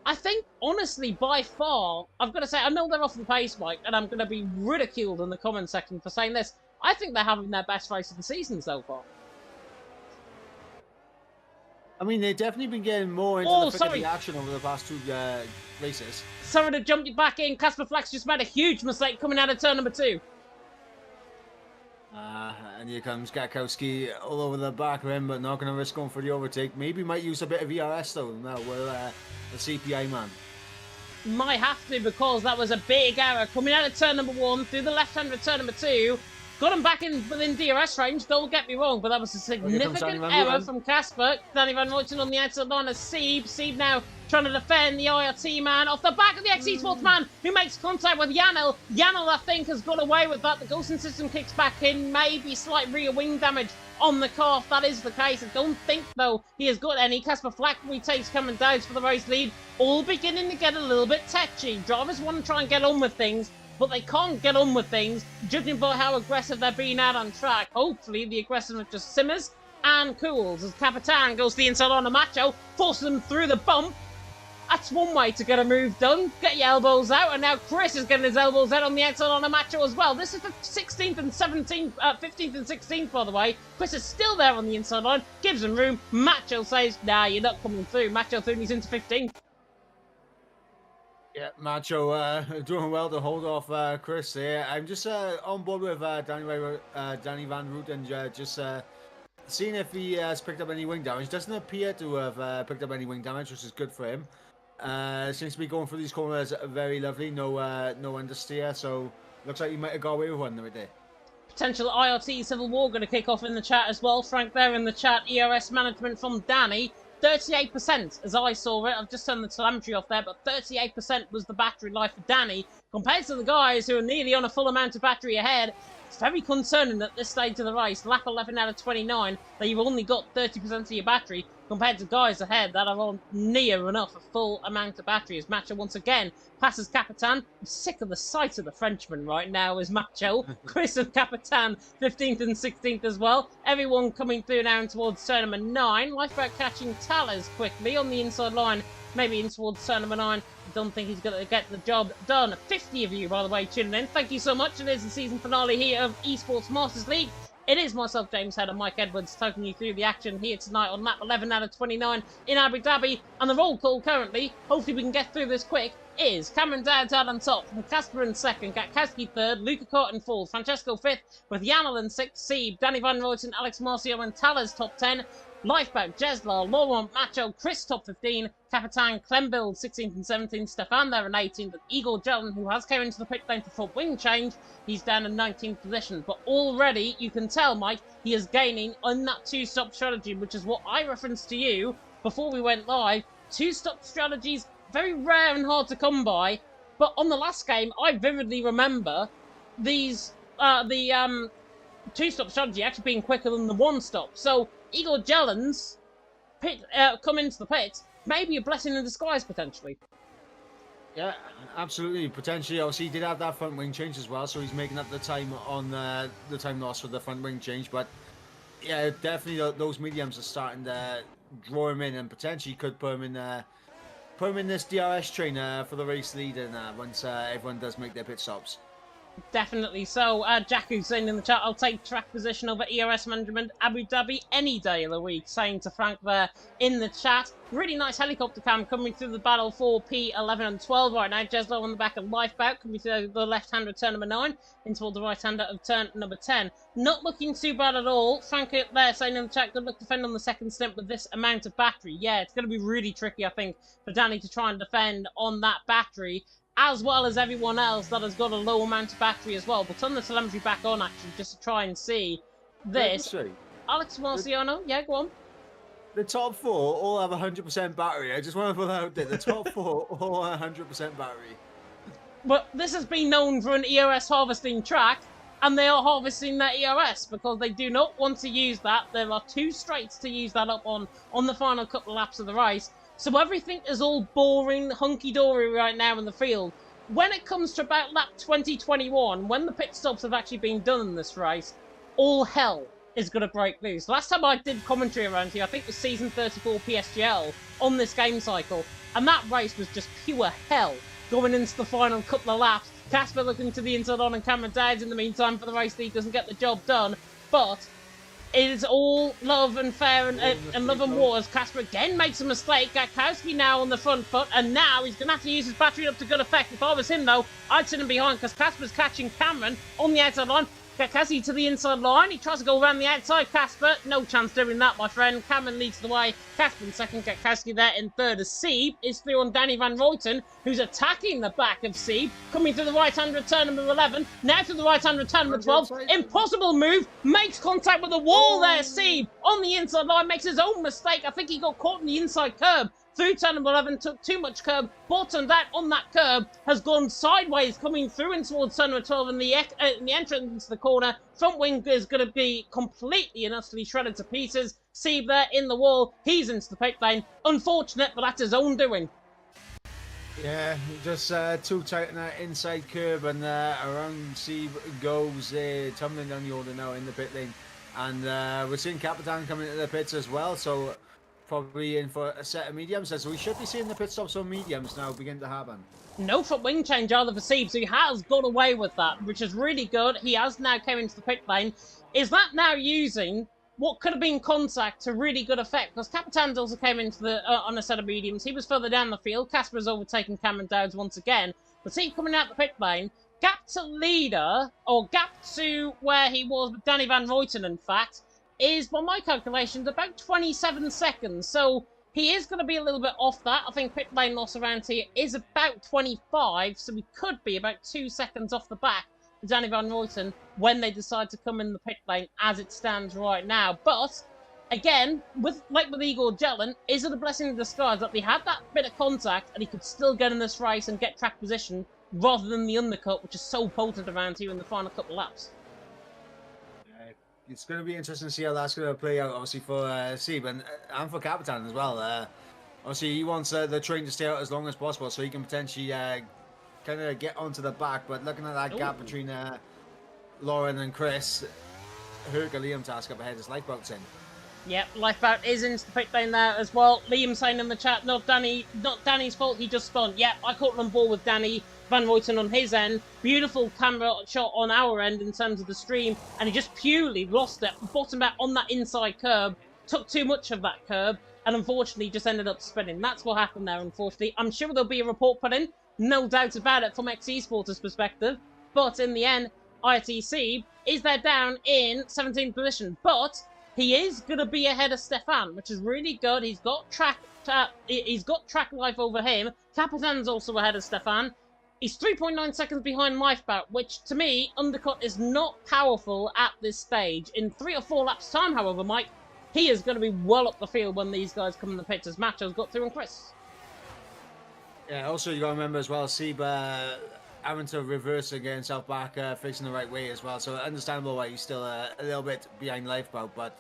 I think, honestly, by far, I've got to say, I know they're off the pace, Mike, and I'm going to be ridiculed in the comment section for saying this. I think they're having their best race of the season so far. I mean, they've definitely been getting more into the thick of the action over the past 2 races. Sorry to jump you back in. Casper Flack's just made a huge mistake coming out of turn number 2. And here comes Gakowski all over the back of him, but not going to risk going for the overtake. Maybe might use a bit of ERS though, now with the CPA man. Might have to, because that was a big error. Coming out of turn number 1, through the left-hand of turn number 2. Got him back in within DRS range, don't get me wrong, but that was a significant error from Casper. Danny Van Ruyten on the outside line of Sieb. Sieb now trying to defend the IRT man off the back of the Esports man, who makes contact with Janel. Janel, I think, has got away with that. The ghosting system kicks back in, maybe slight rear wing damage on the car, if that is the case. I don't think, though, he has got any. Casper Flack retakes coming down for the race lead, all beginning to get a little bit tetchy. Drivers want to try and get on with things, but they can't get on with things, judging by how aggressive they're being out on track. Hopefully, the aggressiveness just simmers and cools as Capitan goes to the inside on a Macho, forces them through the bump. That's one way to get a move done. Get your elbows out, and now Chris is getting his elbows out on the outside on a Macho as well. This is the 16th and 17th, 15th and 16th, by the way. Chris is still there on the inside line, gives him room. Macho says, nah, you're not coming through. Macho through, and he's into 15th. Yeah, Macho doing well to hold off Chris there. I'm just on board with Danny Van Ruyten, just seeing if he has picked up any wing damage. Doesn't appear to have picked up any wing damage, which is good for him. Seems to be going through these corners very lovely, no understeer, so looks like he might have got away with one right there. Potential IRT Civil War going to kick off in the chat as well. Frank there in the chat, ERS management from Danny. 38% as I saw it. I've just turned the telemetry off there, but 38% was the battery life for Danny. Compared to the guys who are nearly on a full amount of battery ahead, it's very concerning at this stage of the race. Lap 11 out of 29, that you've only got 30% of your battery, compared to guys ahead that are on near enough a full amount of battery. As Macho once again passes Capitan. I'm sick of the sight of the Frenchman right now as Macho. Chris and Capitan 15th and 16th as well. Everyone coming through now towards turn number 9. Lifeboat catching Tallers quickly on the inside line, maybe in towards turn number 9. I don't think he's going to get the job done. 50 of you, by the way, tuning in. Thank you so much. It is the season finale here of Esports Masters League. It is myself, James Head, and Mike Edwards taking you through the action here tonight on lap 11 out of 29 in Abu Dhabi. And the roll call currently, hopefully we can get through this quick, is Cameron Dowd out on top, Casper in second, Gatkowski third, Luca Carton fourth, Francesco fifth, with Janel in sixth, Sieb, Danny Van Ruyten, Alex Marcio and Tallers top 10, Lifeboat, Jeslar, Laurent, Macho, Chris top 15, Capitan, Clembild 16th and 17th, Stefan there in 18th, and Igor Jelton, who has come into the pit lane for front wing change, he's down in 19th position. But already, you can tell, Mike, he is gaining on that two-stop strategy, which is what I referenced to you before we went live. Two-stop strategies, very rare and hard to come by, but on the last game, I vividly remember these, two-stop strategy actually being quicker than the one-stop. So, Igor Jelton's pit, come into the pit, maybe a blessing in disguise, potentially. Yeah, absolutely. Potentially, obviously, he did have that front wing change as well, so he's making up the time on the time lost for the front wing change. But yeah, definitely those mediums are starting to draw him in, and potentially could put him in this DRS train for the race lead, and once everyone does make their pit stops. Definitely so. Jakku saying in the chat, I'll take track position over ERS management Abu Dhabi any day of the week, saying to Frank there in the chat. Really nice helicopter cam coming through the battle for P11 and 12 right now. Jeslo on the back of Lifeboat coming through the left-hander of turn number 9 into the right-hander of turn number 10. Not looking too bad at all. Frank there saying in the chat, good luck defend on the second stint with this amount of battery. Yeah, it's going to be really tricky, I think, for Danny to try and defend on that battery, as well as everyone else that has got a low amount of battery as well. But turn the telemetry back on, actually, just to try and see this. Alex Marciano, yeah, go on. The top 4 all have 100% battery. I just want to put that out there. The top 4 all have 100% battery. But this has been known for an ERS harvesting track, and they are harvesting their ERS because they do not want to use that. There are 2 straights to use that up on the final couple of laps of the race. So everything is all boring, hunky-dory right now in the field. When it comes to about lap 2021, when the pit stops have actually been done in this race, all hell is going to break loose. Last time I did commentary around here, I think it was season 34 PSGL on this game cycle, and that race was just pure hell going into the final couple of laps. Casper looking to the inside on and Cameron Dowds in the meantime for the race lead doesn't get the job done, but it is all love and fair and love and war as Casper again makes a mistake. Gakowski now on the front foot, and now he's going to have to use his battery up to good effect. If I was him, though, I'd sit him behind because Casper's catching Cameron on the outside line. Gakowski to the inside line. He tries to go around the outside. Casper, no chance doing that, my friend. Cameron leads the way. Casper in second. Gakowski there in third as Sieb is through on Danny Van Ruyten, who's attacking the back of Sieb. Coming through the right-hand return number 11. Now to the right-hand return number 12. Impossible move. Makes contact with the wall there. Sieb on the inside line. Makes his own mistake. I think he got caught in the inside curb. Through turn number 11, took too much curb, bottomed out on that curb, has gone sideways, coming through in towards turn number 12 in the entrance into the corner. Front wing is going to be completely and utterly shredded to pieces. Sieb there in the wall, he's into the pit lane. Unfortunate, but that's his own doing. Yeah, just too tight on that inside curb, and around Sieb goes tumbling down the order now in the pit lane. And we're seeing Capitan coming into the pits as well, so probably in for a set of mediums. So we should be seeing the pit stops on mediums now begin to happen. No front wing change either for Sieb, so he has got away with that, which is really good. He has now come into the pit lane. Is that now using what could have been contact to really good effect? Because Capitan also came into the on a set of mediums. He was further down the field. Casper has overtaken Cameron Dowds once again. But Sieb coming out the pit lane, gap to leader, or gap to where he was with Danny Van Ruyten, in fact, is, by my calculations, about 27 seconds. So he is going to be a little bit off that. I think pit lane loss around here is about 25, so we could be about 2 seconds off the back for Danny Van Ruyten when they decide to come in the pit lane as it stands right now. But, again, like with Igor Jelen, is it a blessing in disguise that they had that bit of contact and he could still get in this race and get track position rather than the undercut, which is so potent around here in the final couple of laps? It's going to be interesting to see how that's going to play out, obviously, for Sieb and for Capitan as well. Obviously, he wants the train to stay out as long as possible so he can potentially kind of get onto the back. But looking at that gap between Lauren and Chris, Liam task up ahead as Lifeboat's in. Yep, Lifeboat is into the pit lane there as well. Liam saying in the chat, not Danny's fault, he just spun. Yeah, I caught on ball with Danny Van Ruyten on his end. Beautiful camera shot on our end in terms of the stream, and he just purely lost it. Bottomed out on that inside curb, took too much of that curb, and unfortunately just ended up spinning. That's what happened there, unfortunately. I'm sure there'll be a report put in, no doubt about it, from Esports' perspective. But in the end, ITC is there down in 17th position. But he is going to be ahead of Stefan, which is really good. He's got track life over him. Capitan's also ahead of Stefan. He's 3.9 seconds behind Lifeboat, which, to me, undercut is not powerful at this stage. In 3 or 4 laps' time, however, Mike, he is going to be well up the field when these guys come in the pits, as Macho's got through and Chris. Yeah, also, you got to remember as well, Sieb having to reverse again, himself back, facing the right way as well. So, understandable why he's still a little bit behind Lifeboat, but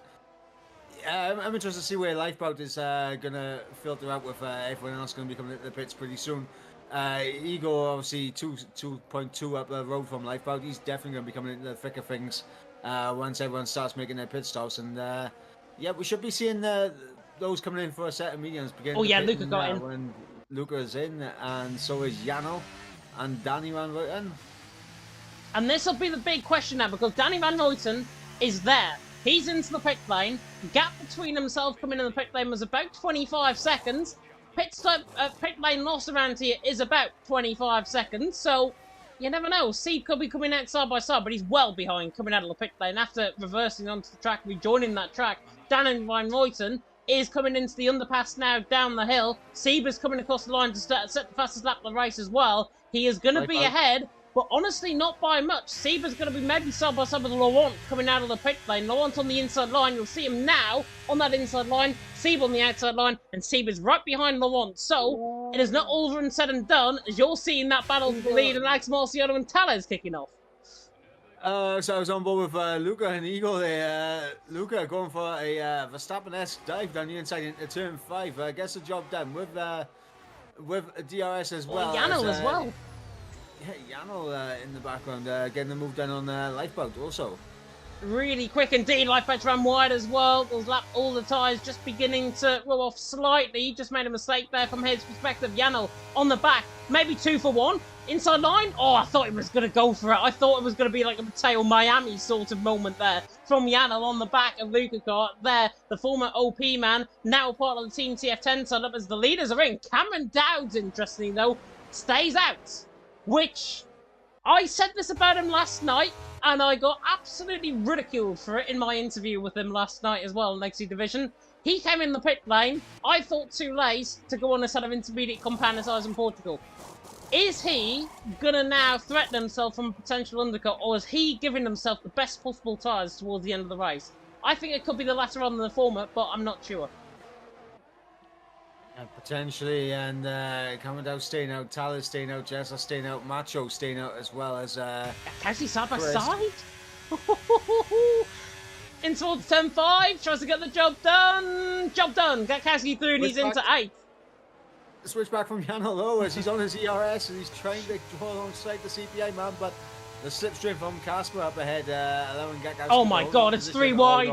I'm interested to see where Lifeboat is going to filter out with everyone else going to be coming into the pits pretty soon. Igor, obviously, 2.2 up the road from Lifeboat. He's definitely going to be coming into the thick of things once everyone starts making their pit stops. And yeah, we should be seeing those coming in for a set of mediums. Oh yeah, Luca got in. When Luca is in, and so is Jano and Danny Van Ruyten. And this will be the big question now, because Danny Van Ruyten is there. He's into the pit lane. Gap between himself coming in the pit lane was about 25 seconds. Pit lane loss around here is about 25 seconds. So, you never know. Seeb could be coming out side by side, but he's well behind coming out of the pit lane after reversing onto the track, rejoining that track. Danny Van Ruyten is coming into the underpass now down the hill. Seeb is coming across the line to set the fastest lap of the race as well. He is going to be ahead, but honestly not by much. Seeb is going to be maybe side by side with Laurent coming out of the pit lane. Laurent on the inside line. You'll see him now on that inside line. Seeb on the outside line, and Seeb is right behind Laurent. So it is not all over and said and done, as you're seeing that battle for the lead and Alex Marciano and Tales kicking off. So I was on board with Luca and Eagle there. Luca going for a Verstappen-esque dive down the inside into turn 5. Gets the job done with DRS as well. Janel as well. Yeah, Janel in the background, getting the move done on Lifeboat also. Really quick indeed. Lifeboat ran wide as well. Those lap all the tyres just beginning to roll off slightly. Just made a mistake there from his perspective. Janel on the back, maybe 2 for 1. Inside line? Oh, I thought he was going to go for it. I thought it was going to be like a Mateo Miami sort of moment there from Janel on the back of Luca Kart. There, the former OP man, now part of the Team TF10 setup as the leaders are in. Cameron Dowds, interestingly though, stays out. Which, I said this about him last night, and I got absolutely ridiculed for it in my interview with him last night as well in Legacy Division. He came in the pit lane, I thought too late to go on a set of intermediate compound tyres in Portugal. Is he going to now threaten himself from a potential undercut, or is he giving himself the best possible tyres towards the end of the race? I think it could be the latter rather than the former, but I'm not sure. Potentially, and Cameron staying out, Tyler staying out, Jessa staying out, Macho staying out, as well as Cassie side by side? In towards turn 5, tries to get the job done. Job done. Got Cassie through and he's into 8th. Switch back from Janel though, as he's on his ERS and he's trying to draw alongside the CPA man, but the slipstream from Casper up ahead, allowing Gakowski. Oh my god, it's 3 wide.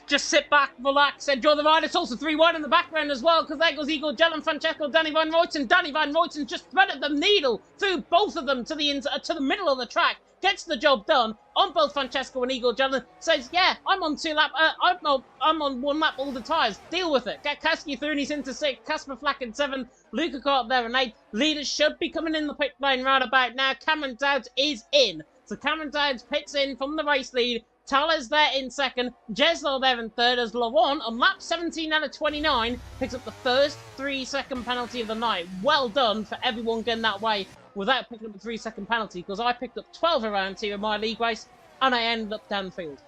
Just sit back, relax, enjoy the ride. It's also 3 wide in the background as well, because there goes Igor Jelen, Francesco, Danny Van Ruyten. Danny Van Ruyten just threaded the needle through both of them to the middle of the track. Gets the job done on both Francesco and Igor Jelen. Says, yeah, I'm on 2 lap. I'm on 1 lap all the tyres. Deal with it. Get Kasky through and he's into 6. Kasper Flack in 7. Luca Kart there in 8. Leaders should be coming in the pit lane right about now. Cameron Dowds is in. So Cameron Dowds pits in from the race lead. Tales there in 2nd, Jeslo there in 3rd, as Laurent on lap 17 out of 29 picks up the first 3-second penalty of the night. Well done for everyone getting that way without picking up a 3-second penalty, because I picked up 12 around here in my league race and I ended up down the field.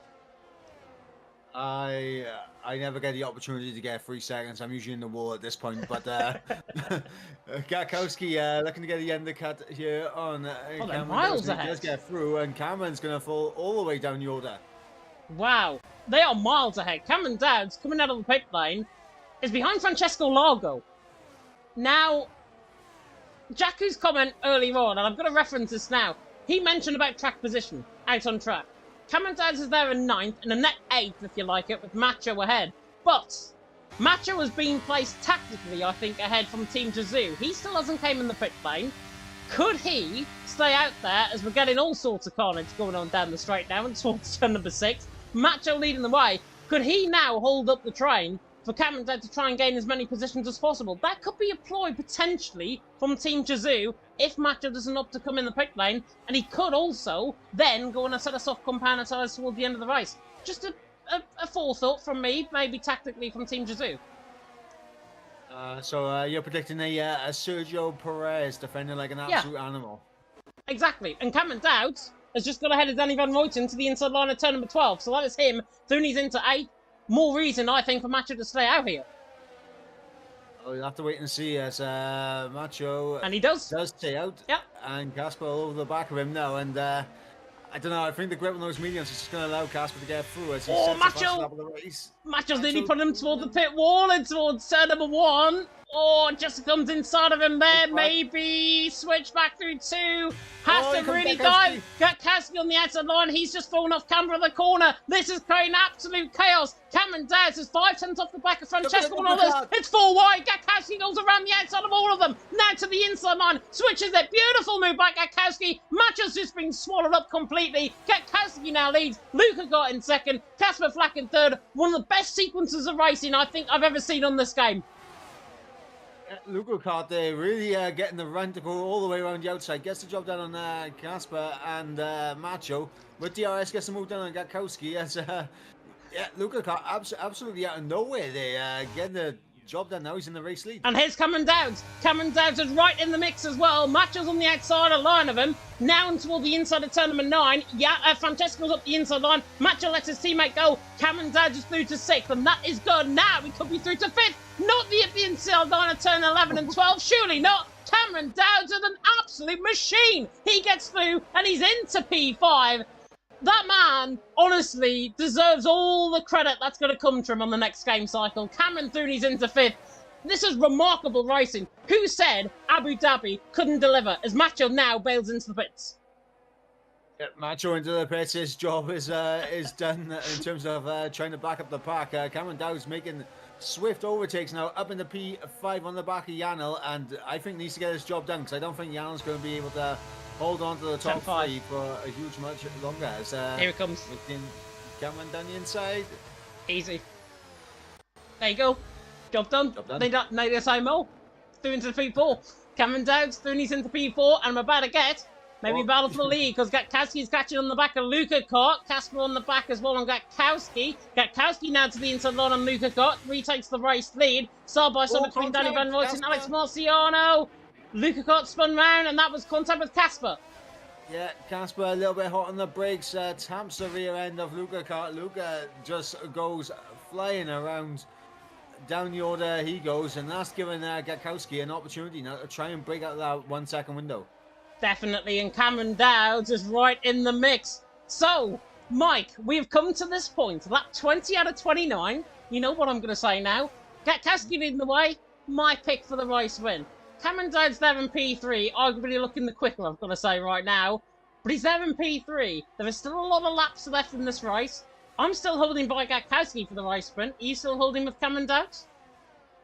I never get the opportunity to get 3 seconds. I'm usually in the wall at this point, but Gakowski looking to get the undercut here on Cameron. Miles ahead. Let's get through, and Cameron's going to fall all the way down the order. Wow, they are miles ahead. Cameron Dowds, coming out of the pit lane, is behind Francesco Largo. Now, Jaku's comment earlier on, and I'm going to reference this now, he mentioned about track position, out on track. Cameron Dowds is there in 9th, and a net 8th, if you like it, with Macho ahead. But Macho has been placed tactically, I think, ahead from Team Jazoo. He still hasn't came in the pit lane. Could he stay out there, as we're getting all sorts of carnage going on down the straight now and towards turn number 6? Macho leading the way. Could he now hold up the train for Cameron Dowds to try and gain as many positions as possible? That could be a ploy, potentially, from Team Jazoo if Macho doesn't opt to come in the pit lane, and he could also then go on a set of soft compound tyres towards the end of the race. Just a forethought from me, maybe tactically from Team Jazoo. So you're predicting a Sergio Perez defending like an absolute animal. Exactly, and Cameron Dowds has just got ahead of Danny Van Ruyten to the inside line of turn number 12, so that is him. Thuni's into 8. More reason, I think, for Macho to stay out here. Oh, you'll have to wait and see as Macho... And he does. Does stay out. Yep. And Casper all over the back of him now, and I don't know, I think the grip on those mediums is just going to allow Casper to get through as he sets the fast lap of the race. Macho's nearly putting him toward the pit wall and towards turn number 1. Oh, just comes inside of him there. It's back. Maybe switch back through 2. Has Oh, to here comes really Gatkowski. dive. Gatkowski on the outside line. He's just fallen off camera in the corner. This is creating absolute chaos. Cameron Dowds is 5 tenths off the back of Francesco and others. It's 4 wide. Gatkowski goes around the outside of all of them. Now to the inside line. Switches it. Beautiful move by Gatkowski. Match has just been swallowed up completely. Gatkowski now leads. Luca got in second. Casper Flack in third. One of the best sequences of racing I think I've ever seen on this game. Luca caught there, really getting the run to go all the way around the outside. Gets the job done on Casper and Macho. But DRS gets the move done on Gatkowski. As Luca caught absolutely out of nowhere there, getting the job done. Now he's in the race lead. And here's Cameron Dowds. Cameron Dowds is right in the mix as well. Macho's on the outside line of him. Now toward the inside of turn number 9. Yeah, Francesco's up the inside line. Macho lets his teammate go. Cameron Dowds is through to 6th, and that is good. Now he could be through to 5th. Not the inside line of turn 11 and 12. Surely not. Cameron Dowds is an absolute machine. He gets through, and he's into P5. That man, honestly, deserves all the credit that's going to come to him on the next game cycle. Cameron Thuney's into 5th. This is remarkable racing. Who said Abu Dhabi couldn't deliver as Macho now bails into the pits? Yeah, Macho into the pits. His job is done in terms of trying to back up the pack. Cameron Dow's making swift overtakes now up in the P5 on the back of Yanel, and I think needs to get his job done because I don't think Yanel's going to be able to hold on to the top 3 for a huge much longer. As, here it comes. Cameron down the inside. Easy. There you go. Job done. Job done. They decide more. Through into P4. Cameron Dowds, Thuney's into P4, and I'm about to get maybe battle for the lead because Gatkowski's catching on the back of Luca Kart. Casper on the back as well on Gatkowski. Gatkowski now to the inside line on Luca Kart. Retakes the race lead. Side by side between Danny Van Royce and Alex Marciano. Luca Kart spun round, and that was contact with Casper. Yeah, Casper a little bit hot on the brakes. Taps the rear end of Luca Kart. Luca just goes flying around. Down the order he goes, and that's given Gatkowski an opportunity now to try and break out that 1 second window. Definitely, and Cameron Dowds is right in the mix. So, Mike, we've come to this point. Lap 20 out of 29. You know what I'm going to say now. Gatkowski leading the way. My pick for the race win. Cameron Dowds there in P3. Arguably looking the quicker, I've got to say right now. But he's there in P3. There is still a lot of laps left in this race. I'm still holding by Gatkowski for the race sprint. Are you still holding with Cameron Dowds?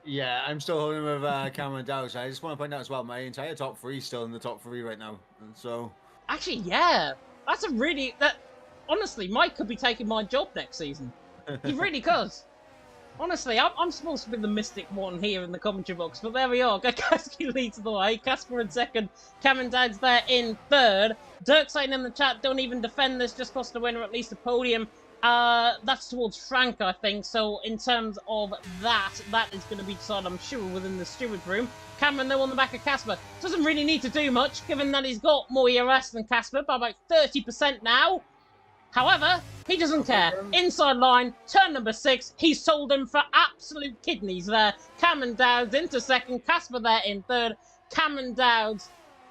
Yeah, I'm still holding with Cameron Dowds. I just want to point out as well, my entire top 3 is still in the top 3 right now. And so, actually, yeah, that's a really honestly, Mike could be taking my job next season. He really could. Honestly, I'm supposed to be the mystic one here in the commentary box, but there we are. Gatkowski leads the way. Casper in second. Cameron Dowds there in third. Dirk saying in the chat, don't even defend this, just cost the winner at least a podium. That's towards Frank, I think. So in terms of that is going to be decided, I'm sure, within the steward room. Cameron, though, on the back of Casper. Doesn't really need to do much, given that he's got more ERS than Casper, by about 30% now. However, he doesn't care. Inside line, turn number 6. He sold him for absolute kidneys there. Cameron Dowds into second. Casper there in third. Cameron Dowds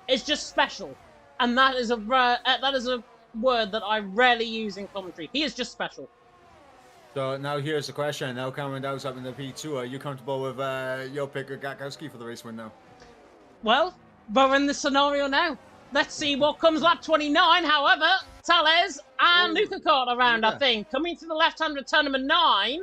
is just special. And that is a word that I rarely use in commentary. He is just special. So now here's the question. Now Cameron Dowds up in the P2. Are you comfortable with your pick of Gatkowski for the race win now? Well, we're in this scenario now. Let's see what comes lap 29. However, Tales and Luca Kart around, I think. Coming to the left-hand of turn number 9.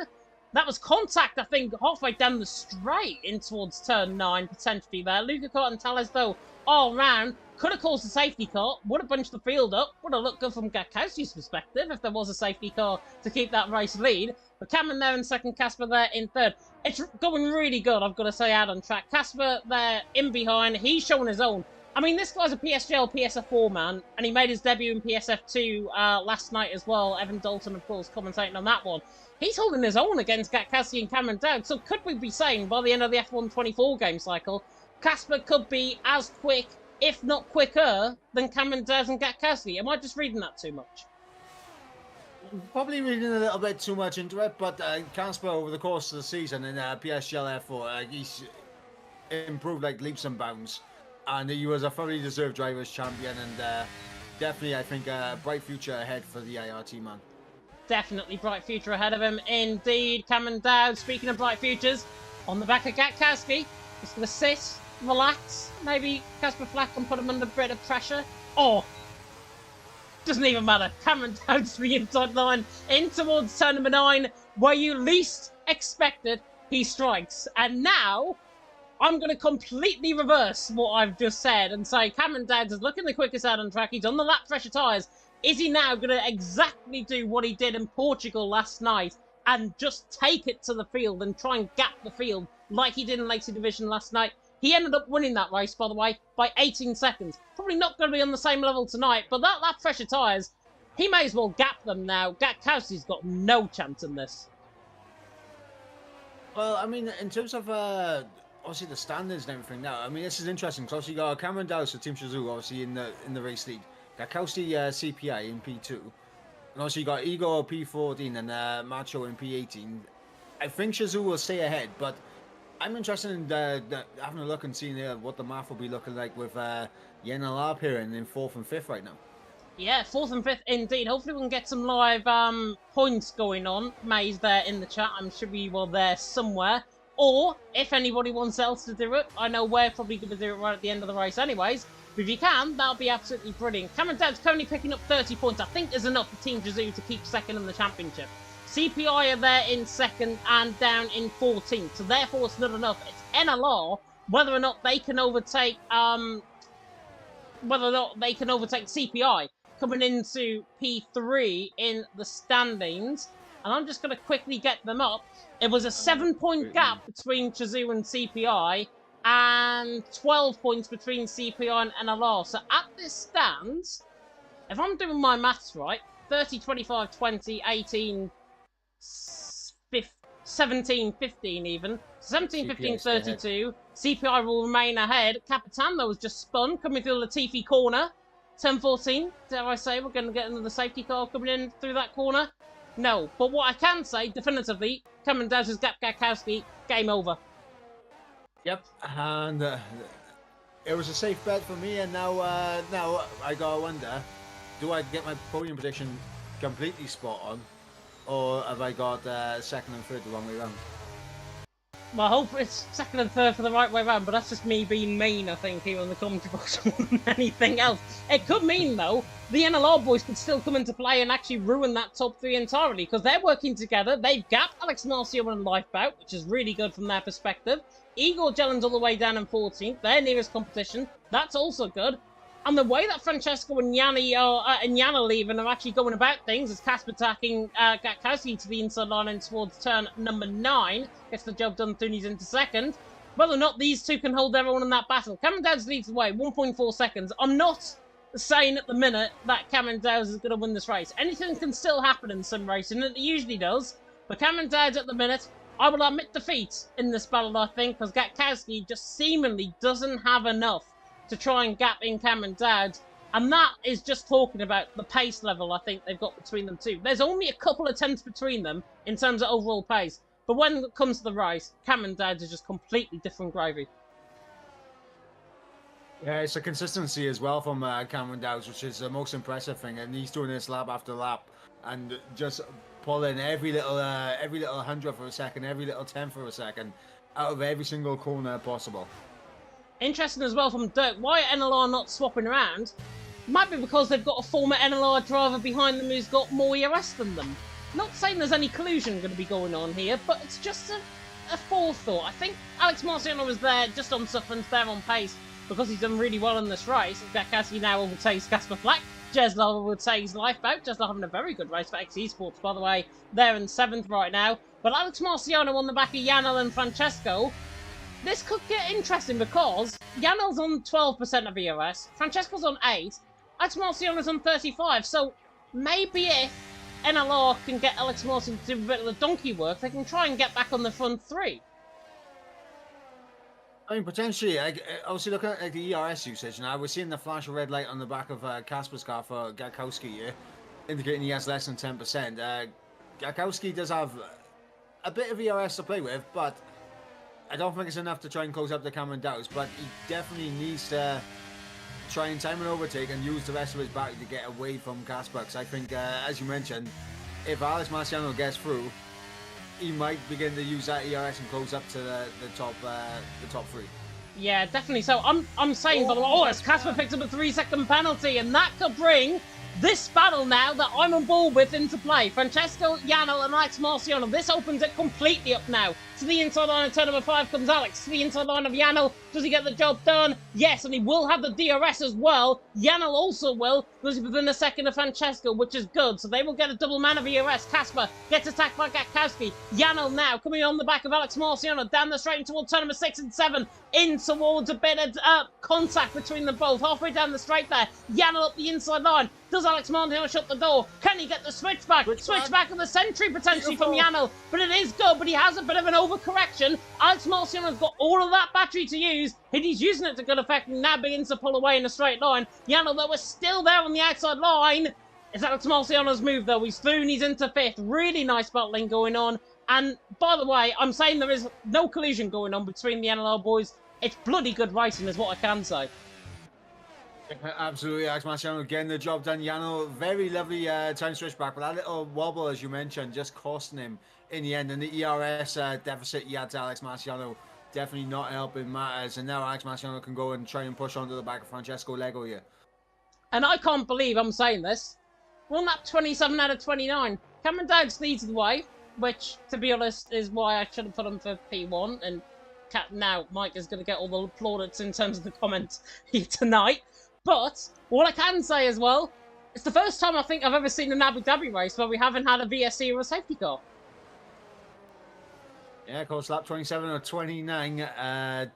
That was contact, I think, halfway down the straight in towards turn 9, potentially there. Luca Kart and Tales, though, all round. Could have caused a safety car. Would have bunched the field up. Would have looked good from Gatkowski's perspective if there was a safety car to keep that race lead. But Cameron there in second, Casper there in third. It's going really good, I've got to say, out on track. Casper there in behind. He's showing his own. I mean, this guy's a PSGL, PSF4 man, and he made his debut in PSF2 last night as well. Evan Dalton, of course, commentating on that one. He's holding his own against Gatkowski and Cameron Dowds. So could we be saying, by the end of the F1 24 game cycle, Casper could be as quick, if not quicker, than Cameron Dowds and Gatkowski? Am I just reading that too much? Probably reading a little bit too much into it, but Casper, over the course of the season in PSGL F4, he's improved like leaps and bounds. And he was a thoroughly deserved Drivers' Champion, and definitely, I think, a bright future ahead for the IRT man. Definitely bright future ahead of him, indeed. Cameron Dowds, speaking of bright futures, on the back of Gatkowski. Just going to sit, relax. Maybe Casper Flack can put him under a bit of pressure. Oh, doesn't even matter. Cameron Dowd's the inside line in towards turn number 9, where you least expected he strikes. And now I'm going to completely reverse what I've just said and say Cameron Dowd is looking the quickest out on track. He's on the lap pressure tyres. Is he now going to exactly do what he did in Portugal last night and just take it to the field and try and gap the field like he did in Lake Division last night? He ended up winning that race, by the way, by 18 seconds. Probably not going to be on the same level tonight, but that lap pressure tyres, he may as well gap them now. Gatkowski's got no chance in this. Well, I mean, in terms of obviously the standards and everything now, I mean, this is interesting because obviously you got Cameron Dowd for Team Shazoo, obviously in the race lead. Gatkowski CPA in P2. And obviously you got Igor P14 and Macho in P18. I think Shazoo will stay ahead, but I'm interested in having a look and seeing what the math will be looking like with Yenal appearing in 4th and 5th right now. Yeah, 4th and 5th indeed. Hopefully we can get some live points going on. May's there in the chat. I'm sure we will there somewhere. Or, if anybody wants else to do it, I know we're probably going to do it right at the end of the race anyways. But if you can, that'll be absolutely brilliant. Cameron Dowd's currently picking up 30 points. I think there's enough for Team Shazoo to keep 2nd in the championship. CPI are there in 2nd and down in 14th. So therefore it's not enough. It's NLR, whether or not they can overtake CPI coming into P3 in the standings. And I'm just going to quickly get them up. It was a 7-point gap between Shazoo and CPI and 12 points between CPI and NLR. So at this stands, if I'm doing my maths right, 30, 25, 20, 18, 17, 15 even. 17, 15, 32. CPI will remain ahead. Capitan, though, was just spun, coming through the Latifi corner. 10, 14, dare I say, we're going to get another safety car coming in through that corner? No, but what I can say, definitively, Cameron Dowd's Gatkowski, game over. Yep, and it was a safe bet for me, and now I gotta wonder, do I get my podium position completely spot on, or have I got 2nd and 3rd the wrong way around? Well, I hope it's 2nd and 3rd for the right way around, but that's just me being mean, I think, here on the commentary box more than anything else. It could mean, though, the NLR boys could still come into play and actually ruin that top 3 entirely, because they're working together. They've gapped Alex Marcio and Lifebout, which is really good from their perspective. Igor Jellen's all the way down in 14th, their nearest competition. That's also good. And the way that Francesco and Yana leaving are actually going about things is Casper attacking Gatkowski to the inside line and towards turn number 9. Gets the job done, Thunes into 2nd. Whether or not these two can hold their own in that battle. Cameron Dowds leads the way, 1.4 seconds. I'm not saying at the minute that Cameron Dowds is going to win this race. Anything can still happen in sim racing, and it usually does. But Cameron Dowds at the minute, I will admit defeat in this battle, I think, because Gatkowski just seemingly doesn't have enough to try and gap in Cameron Dowd, and that is just talking about the pace level I think they've got between them two. There's only a couple of tenths between them in terms of overall pace, but when it comes to the race, Cameron Dowd is just completely different gravy. Yeah, it's a consistency as well from Cameron Dowd, which is the most impressive thing, and he's doing this lap after lap, and just pulling every little hundredth of a second, every little tenth of a second out of every single corner possible. Interesting as well from Dirk, why are NLR not swapping around? Might be because they've got a former NLR driver behind them who's got more ERS than them. Not saying there's any collusion going to be going on here, but it's just a forethought. I think Alex Marciano was there just on Sufferance, there on pace, because he's done really well in this race. Gatkowski now overtakes Casper Flack. Jesla overtakes Lifeboat. Jesla having a very good race for X Esports, by the way. They're in 7th right now. But Alex Marciano on the back of Yanel and Francesco. This could get interesting because Yanel's on 12% of ERS, Francesco's on 8, Alex Marciano's on 35, so maybe if NLR can get Alex Marciano to do a bit of the donkey work, they can try and get back on the front 3. I mean, potentially, obviously looking at the ERS usage now, we're seeing the flash of red light on the back of Casper's car for Gatkowski here, indicating he has less than 10%. Gatkowski does have a bit of ERS to play with, but I don't think it's enough to try and close up the Cameron Dowds, but he definitely needs to try and time an overtake and use the rest of his battery to get away from Casper. Because I think, as you mentioned, if Alex Marciano gets through, he might begin to use that ERS and close up to the top 3. Yeah, definitely. So I'm saying, by the way, as Casper picks up a 3-second penalty, and that could bring this battle now that I'm on board with into play. Francesco, Janel, and Alex Marciano. This opens it completely up now. To the inside line of turn number 5 comes Alex. To the inside line of Janel. Does he get the job done? Yes, and he will have the DRS as well. Janel also will, because he's within a second of Francesco, which is good. So they will get a double man of ERS. Casper gets attacked by Gatkowski. Janel now coming on the back of Alex Marciano. Down the straight towards turn number 6 and 7. In towards a bit of contact between them both. Halfway down the straight there. Janel up the inside line. Does Alex Marciano shut the door? Can he get the switchback? Switchback of the century potentially from Janel. But it is good, but he has a bit of an overcorrection. Alex Marciano's got all of that battery to use, and he's using it to good effect, and now begins to pull away in a straight line. Janel, though, is still there on the outside line. It's Alex Marciano's move, though. He's through and he's into 5th. Really nice battling going on. And, by the way, I'm saying there is no collision going on between the NLL boys. It's bloody good racing, is what I can say. Absolutely, Alex Marciano getting the job done. Janel, very lovely time switch back, but that little wobble, as you mentioned, just costing him in the end. And the ERS deficit he had to Alex Marciano definitely not helping matters. And now Alex Marciano can go and try and push onto the back of Francesco Lego here. And I can't believe I'm saying this. We're on that 27 out of 29. Cameron Dowds leads the way, which, to be honest, is why I should have put him for P1. And now Mike is going to get all the plaudits in terms of the comments here tonight. But what I can say as well, it's the first time I think I've ever seen an Abu Dhabi race where we haven't had a VSC or a safety car. Yeah, of course, lap 27 or 29.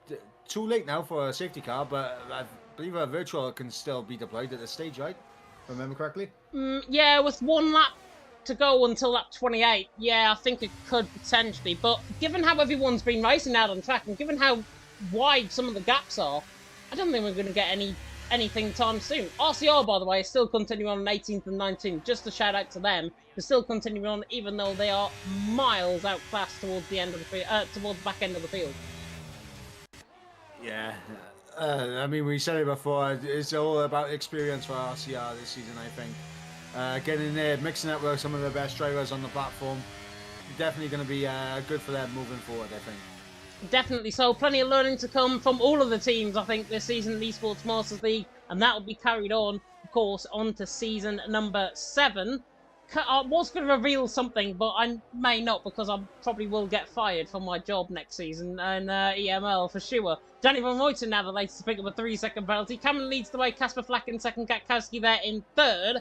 Too late now for a safety car, but I believe a virtual can still be deployed at this stage, right? If I remember correctly? Yeah, with 1 lap to go until lap 28. Yeah, I think it could potentially. But given how everyone's been racing out on track and given how wide some of the gaps are, I don't think we're going to get anything time soon. RCR, by the way, is still continuing on 18th and 19th. Just a shout out to them. They're still continuing on, even though they are miles outclassed towards the end of the towards the back end of the field. Yeah, I mean, we said it before. It's all about experience for RCR this season, I think. Getting in there, mixing up with some of the best drivers on the platform, definitely going to be good for them moving forward, I think. Definitely so. Plenty of learning to come from all of the teams, I think, this season in the Esports Masters League. And that will be carried on, of course, on to season number 7. I was going to reveal something, but I may not, because I probably will get fired from my job next season in EML for sure. Danny Van Ruyten now the latest to pick up a 3-second penalty. Cameron leads the way. Casper Flack in second. Gatkowski there in third.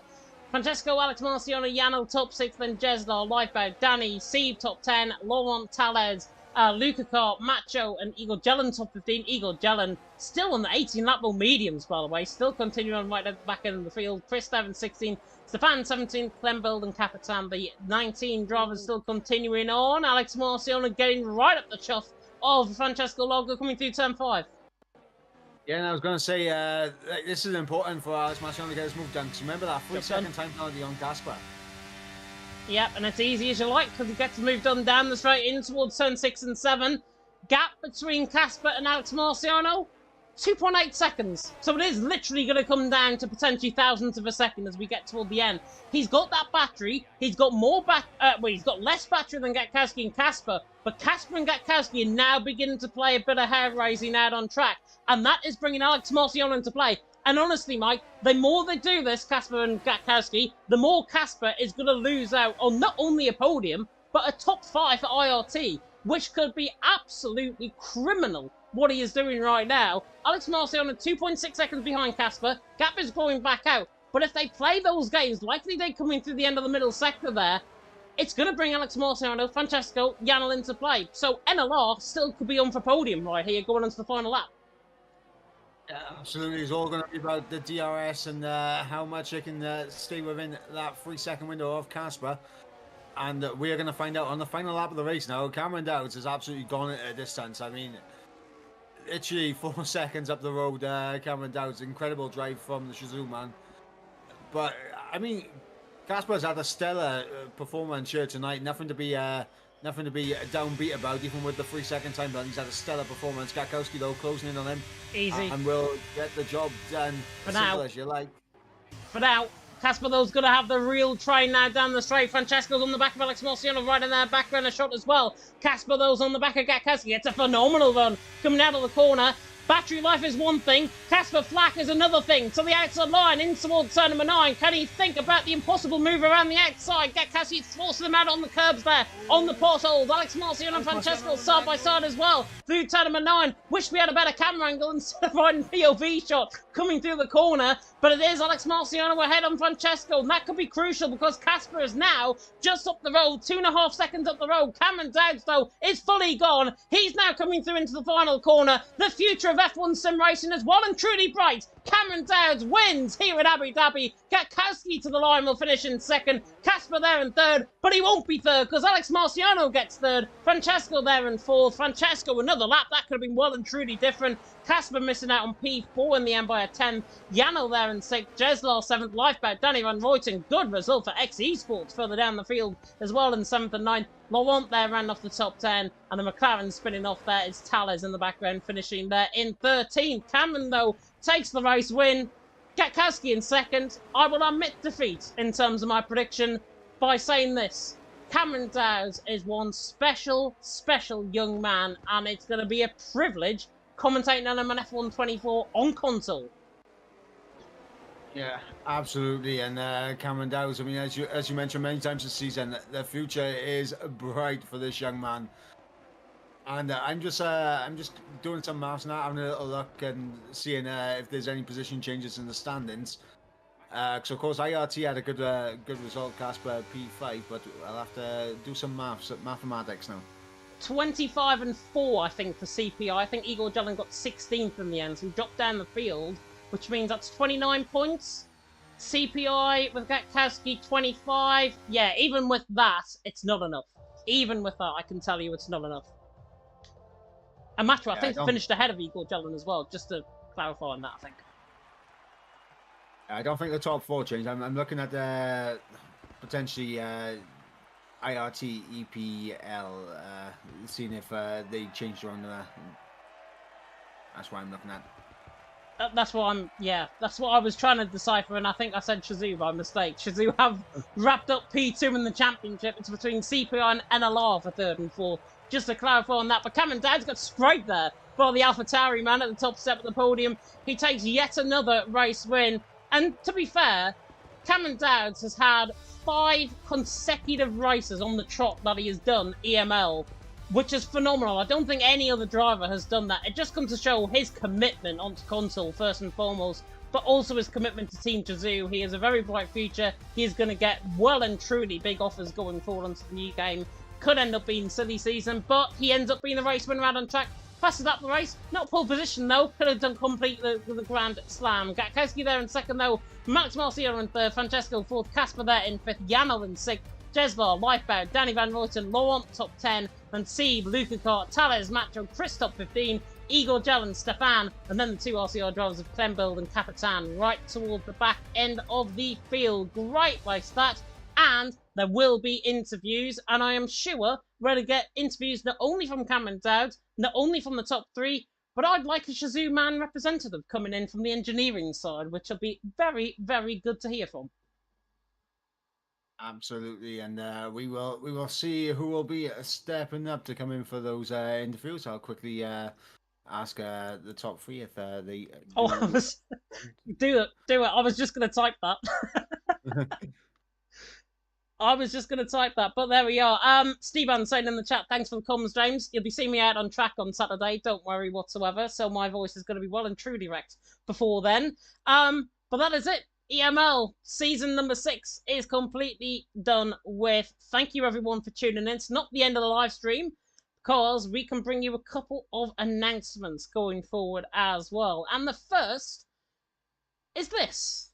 Francesco, Alex Marciano, Janel top 6, then Jeslar, Lifeboat, Danny, Sieb top 10, Laurent Talez, Luca Carr, Macho, and Igor Jelen top 15. Igor Jelen still on the 18 lap ball mediums, by the way, still continuing on right at the back end of the field. Chris Devon 16, Stefan 17, Clembild and Capitan the 19 drivers still continuing on. Alex Marciano getting right up the chuff of Francesco Logo coming through turn 5. Yeah, and I was going to say, this is important for Alex Marciano to get his move done, because remember that 3-second time penalty on Casper. Yep, and it's easy as you like, because he gets moved on down the straight in towards turn 6 and 7. Gap between Casper and Alex Marciano, 2.8 seconds. So it is literally going to come down to potentially thousandths of a second as we get toward the end. He's got that battery. He's got he's got less battery than Gatkowski and Casper. But Casper and Gatkowski are now beginning to play a bit of hair-raising out on track. And that is bringing Alex Marciano into play. And honestly, Mike, the more they do this, Casper and Gatkowski, the more Casper is going to lose out on not only a podium, but a top 5 for IRT, which could be absolutely criminal, what he is doing right now. Alex Marciano 2.6 seconds behind Casper. Gap is going back out. But if they play those games, likely they're coming through the end of the middle sector there, it's going to bring Alex Marciano, Francesco, Janel into play. So NLR still could be on for podium right here, going into the final lap. Yeah, absolutely. It's all going to be about the DRS and how much it can stay within that 3-second window of Casper. And we're going to find out on the final lap of the race now. Cameron Dowds has absolutely gone at a distance. I mean, literally 4 seconds up the road. Cameron Dowds, incredible drive from the Shazoo man. But, I mean, Casper's had a stellar performance here tonight. Nothing to be downbeat about, even with the 3-second time button. He's had a stellar performance. Gatkowski, though, closing in on him. Easy. And we'll get the job done for as now. simple as you like. For now. Casper, though, is going to have the real train now down the straight. Francesco's on the back of Alex Marciano, right in there, back runner shot as well. Casper, though's on the back of Gatkowski. It's a phenomenal run coming out of the corner. Battery life is one thing, Casper Flack is another thing. To the outside line, in towards turn number 9. Can he think about the impossible move around the outside? Gatkowski forces them out on the curbs there, on the potholes. Alex Marciano and Francesco side by side as well. Through turn number 9. Wish we had a better camera angle instead of riding POV shot coming through the corner. But it is Alex Marciano ahead on Francesco. And that could be crucial because Casper is now just up the road, 2.5 seconds up the road. Cameron Dowds, though, is fully gone. He's now coming through into the final corner. The future of F1 sim racing is well and truly bright. Cameron Dowds wins here at Abu Dhabi. Gatkowski to the line will finish in second. Casper there in third, but he won't be third because Alex Marciano gets third. Francesco there in fourth. Francesco another lap. That could have been well and truly different. Casper missing out on P4 in the end by a 10th. Yano there in 6th. Jeslar 7th. Lifeboat Danny Van Ruyten. Good result for X Esports further down the field as well in 7th and 9th. Laurent there ran off the top 10. And the McLaren spinning off there is Tales in the background finishing there in 13th. Cameron, though, takes the race win. Gatkowski in second. I will admit defeat in terms of my prediction by saying this. Cameron Dowds is one special, special young man, and it's going to be a privilege commentating on him on F1 24 on console. Yeah, absolutely. And Cameron Dowds, I mean, as you mentioned many times this season, the future is bright for this young man. And I'm just doing some maths now, having a little look and seeing if there's any position changes in the standings. So of course IRT had a good result, Casper P5, but I'll have to do some mathematics now. 25 and 4, I think, for CPI. I think Igor Jelen got 16th in the end, so he dropped down the field, which means that's 29 points. CPI with Gatkowski 25. Yeah, even with that, it's not enough. Even with that, I can tell you it's not enough. And Matra, I think, finished ahead of Igor Jelen as well, just to clarify on that, I think. I don't think the top 4 changed. I'm looking at potentially IRT, EPL, seeing if they changed around there. That's what I'm looking at. That's what I was trying to decipher, and I think I said Shazoo by mistake. Shazoo have wrapped up P2 in the championship. It's between CPI and NLR for 3rd and 4th. Just to clarify on that, but Cameron Dowds got scraped there by the AlphaTauri man at the top step of the podium. He takes yet another race win. And to be fair, Cameron Dowds has had 5 consecutive races on the trot that he has done EML, which is phenomenal. I don't think any other driver has done that. It just comes to show his commitment onto console, first and foremost, but also his commitment to Team Chazoo. He has a very bright future. He is going to get well and truly big offers going forward onto the new game. Could end up being silly season, but he ends up being the race winner out on track. Fastest up the race, not pole position though. Could have done complete the Grand Slam. Gatkowski there in second though. Max Marciano in third. Francesco fourth. Casper there in fifth. Yano in sixth. Jeslar, Lifeboat, Danny Van Ruyten, Laurent top 10. And Seeb, Luca Kart, Tales, Macho, Chris top 15. Igor Jelen, Stefan, and then the 2 RCR drivers of Klembild and Capitan right toward the back end of the field. Great race that. And there will be interviews, and I am sure we're going to get interviews not only from Cameron Dowds, not only from the top 3, but I'd like a Shazoo man representative coming in from the engineering side, which will be very, very good to hear from. Absolutely, and we will see who will be stepping up to come in for those interviews. I'll quickly ask the top 3 if they. Do it. I was just going to type that. I was just going to type that, but there we are. Steven saying in the chat, thanks for the comms, James. You'll be seeing me out on track on Saturday. Don't worry whatsoever. So my voice is going to be well and truly wrecked before then. But that is it. EML season number 6 is completely done with. Thank you everyone for tuning in. It's not the end of the live stream because we can bring you a couple of announcements going forward as well. And the first is this.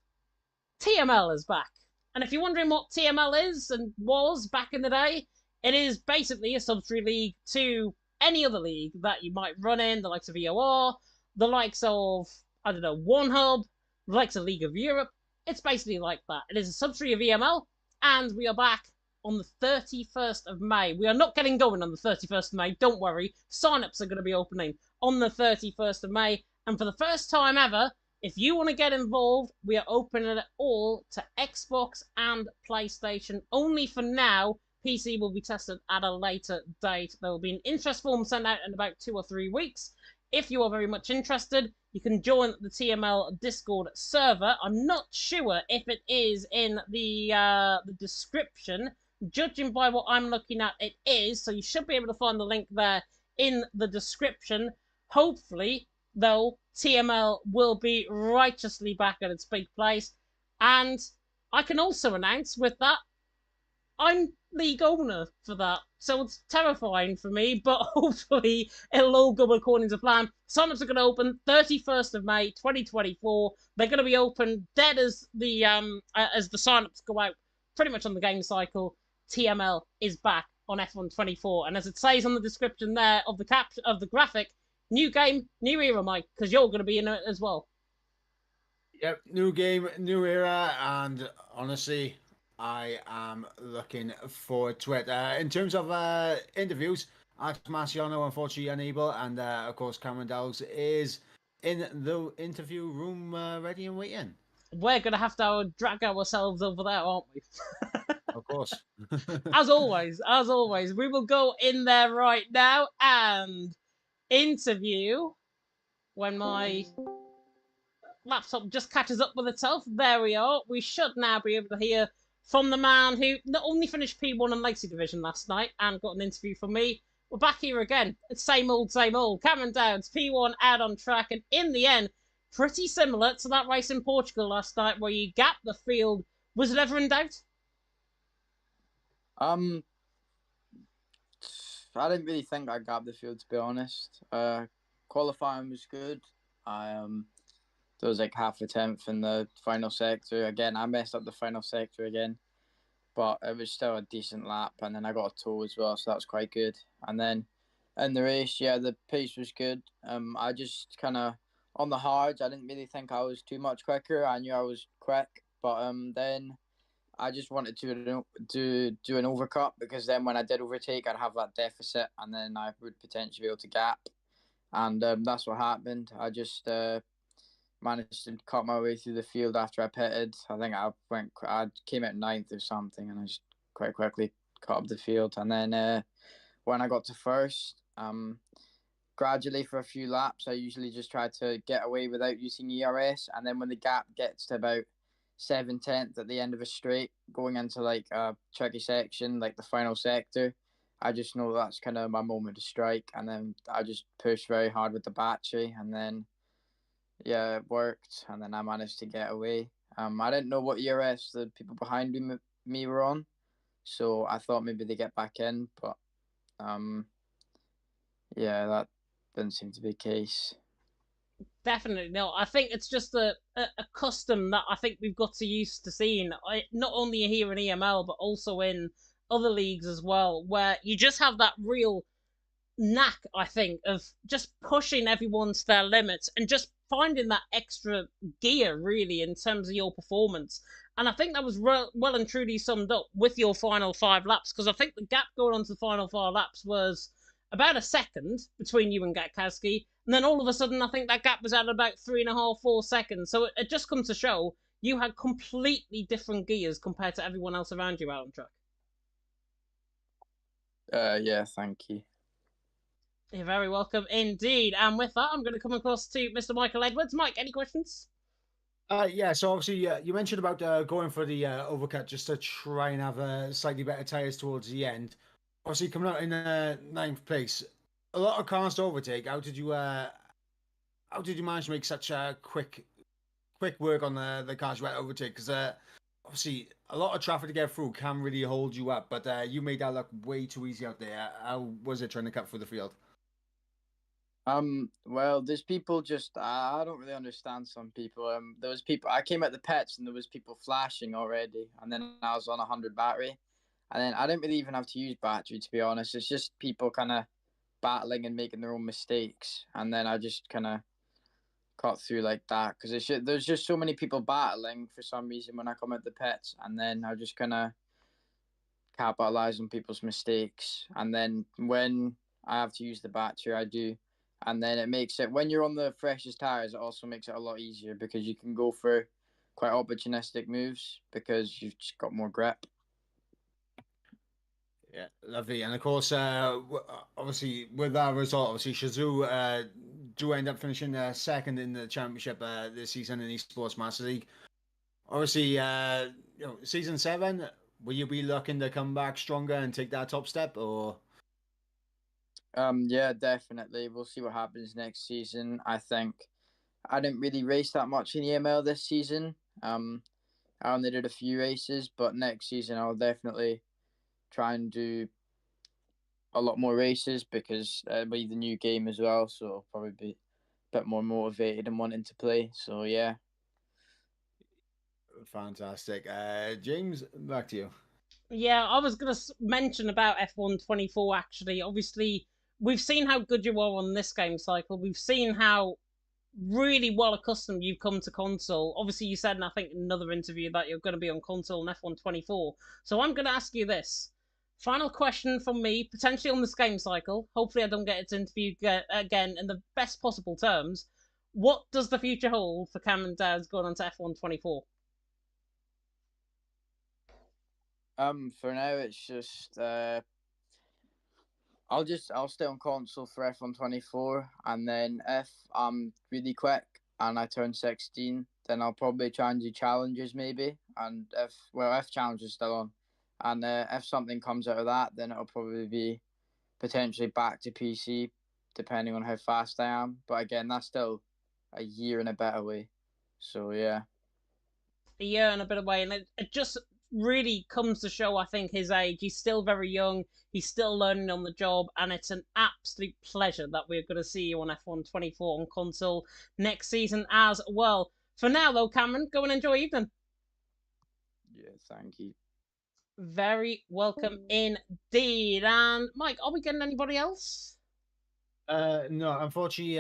TML is back. And if you're wondering what TML is and was back in the day, it is basically a subsidiary league to any other league that you might run in, the likes of EOR, the likes of, I don't know, One Hub, the likes of League of Europe. It's basically like that. It is a subsidiary of EML, and we are back on the 31st of May. We are not getting going on the 31st of May, don't worry. Sign-ups are going to be opening on the 31st of May, and for the first time ever, If you want to get involved, we are opening it all to Xbox and PlayStation. Only for now, PC will be tested at a later date. There will be an interest form sent out in about 2 or 3 weeks. If you are very much interested, you can join the TML Discord server. I'm not sure if it is in the description. Judging by what I'm looking at, it is. So you should be able to find the link there in the description. Hopefully, though, TML will be righteously back at its big place. And I can also announce with that, I'm league owner for that. So it's terrifying for me, but hopefully it'll all go according to plan. Signups are going to open 31st of May 2024. They're going to be open dead as the signups go out pretty much on the game cycle. TML is back on F1 24. And as it says on the description there of the graphic, new game, new era, Mike, because you're going to be in it as well. Yep, new game, new era, and honestly, I am looking forward to it. In terms of interviews, Alex Marciano unfortunately unable, and of course Cameron Dowles is in the interview room ready and waiting. We're going to have to drag ourselves over there, aren't we? Of course. As always, we will go in there right now and interview when my laptop just catches up with itself. There we are. We should now be able to hear from the man who not only finished P1 and Legacy Division last night and got an interview from me. We're back here again. It's same old, same old. Cameron Downs, P1 out on track, and in the end, pretty similar to that race in Portugal last night where you gapped the field. Was it ever in doubt? I didn't really think I gapped the field, to be honest. Qualifying was good. There was like half a tenth in the final sector. Again, I messed up the final sector again, but it was still a decent lap. And then I got a tow as well, so that was quite good. And then in the race, yeah, the pace was good. I just kind of, on the hards, I didn't really think I was too much quicker. I knew I was quick, but then I just wanted to do an overcut, because then when I did overtake, I'd have that deficit, and then I would potentially be able to gap. And that's what happened. I just managed to cut my way through the field after I pitted. I think I came out 9th or something, and I just quite quickly cut up the field. And then when I got to first, gradually for a few laps, I usually just try to get away without using ERS. And then when the gap gets to about 7/10 at the end of a straight, going into like a tricky section, like the final sector, I just know that's kind of my moment to strike. And then I just pushed very hard with the battery, and then yeah, it worked, and then I managed to get away. I didn't know what ERS the people behind me were on, so I thought maybe they get back in, but yeah, that didn't seem to be the case. Definitely no. I think it's just a custom that I think we've got to used to seeing, not only here in EML but also in other leagues as well, where you just have that real knack, I think, of just pushing everyone to their limits and just finding that extra gear, really, in terms of your performance. And I think that was well and truly summed up with your final 5 laps, because I think the gap going on to the final 5 laps was about a second between you and Gatkowski, and then all of a sudden I think that gap was at about 3.5, 4 seconds. So it just comes to show you had completely different gears compared to everyone else around you out on track. Yeah, thank you. You're very welcome indeed. And with that, I'm going to come across to Mr. Michael Edwards. Mike, any questions? Yeah, so obviously you mentioned about going for the overcut just to try and have slightly better tyres towards the end. Obviously coming out in 9th place, a lot of cars to overtake. How did you manage to make such a quick work on the cars you had to overtake? Because obviously a lot of traffic to get through can really hold you up, but you made that look way too easy out there. How was it trying to cut through the field? Well, there's people just, I don't really understand some people. There was people, I came out the pits and there was people flashing already, and then I was on 100 battery, and then I didn't really even have to use battery, to be honest. It's just people kind of battling and making their own mistakes, and then I just kind of cut through like that, because there's just so many people battling for some reason when I come out the pits, and then I just kind of capitalize on people's mistakes, and then when I have to use the battery, I do. And then it makes it, when you're on the freshest tyres, it also makes it a lot easier because you can go for quite opportunistic moves because you've just got more grip. Yeah, lovely. And of course, obviously, with that result, obviously, Shazoo do end up finishing second in the championship this season in Esports Masters League. Obviously, season 7, will you be looking to come back stronger and take that top step, or? Yeah, definitely. We'll see what happens next season. I think I didn't really race that much in EML this season. I only did a few races, but next season I'll definitely try and do a lot more races because it'll be the new game as well. So I'll probably be a bit more motivated and wanting to play. So yeah. Fantastic. James, back to you. Yeah, I was going to mention about F1 24 actually. Obviously, we've seen how good you are on this game cycle. We've seen how really well accustomed you've come to console. Obviously, you said, and I think in another interview, that you're going to be on console in F1 24. So I'm going to ask you this. Final question from me, potentially on this game cycle. Hopefully, I don't get it to interview again in the best possible terms. What does the future hold for Cameron Dowds going on to F1 24? For now it's just I'll stay on console for F1 24, and then if I'm really quick and I turn 16, then I'll probably try and do challenges maybe. And if challenge is still on, and if something comes out of that, then it'll probably be potentially back to PC, depending on how fast I am. But again, that's still a year and a bit away. So yeah. A year and a bit away, and it just really comes to show, I think, his age. He's still very young, he's still learning on the job, and it's an absolute pleasure that we're going to see you on F1 24 on console next season as well. For now, though, Cameron, go and enjoy evening. Yeah, thank you. Very welcome indeed. And Mike, are we getting anybody else? No, unfortunately,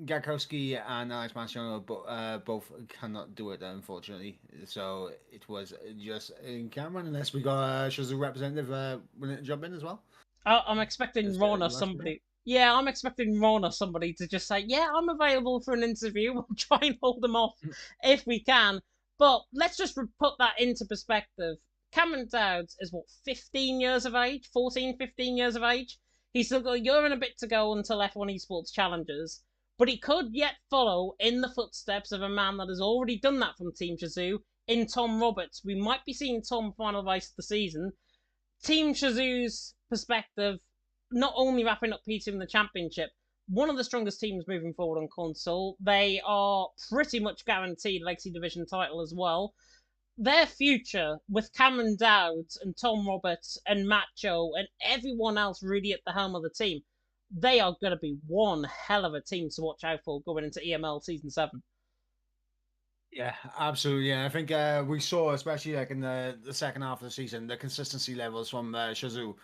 Gakowski and Alex Marciano both cannot do it, unfortunately. So it was just in Cameron, unless we got a Shazoo representative willing to jump in as well. I'm expecting Ron or somebody. Yeah, I'm expecting Ron or somebody to just say, yeah, I'm available for an interview. We'll try and hold them off if we can. But let's just put that into perspective. Cameron Dowds is, 15 years of age? 14, 15 years of age? He's still got a year and a bit to go until F1 Esports Challengers. But he could yet follow in the footsteps of a man that has already done that from Team Shazoo in Tom Roberts. We might be seeing Tom final race of the season. Team Shazoo's perspective, not only wrapping up P2 in the championship, one of the strongest teams moving forward on console. They are pretty much guaranteed Legacy Division title as well. Their future, with Cameron Dowds and Tom Roberts and Macho and everyone else really at the helm of the team, they are going to be one hell of a team to watch out for going into EML Season 7. Yeah, absolutely. Yeah, I think we saw, especially like in the second half of the season, the consistency levels from Shazoo.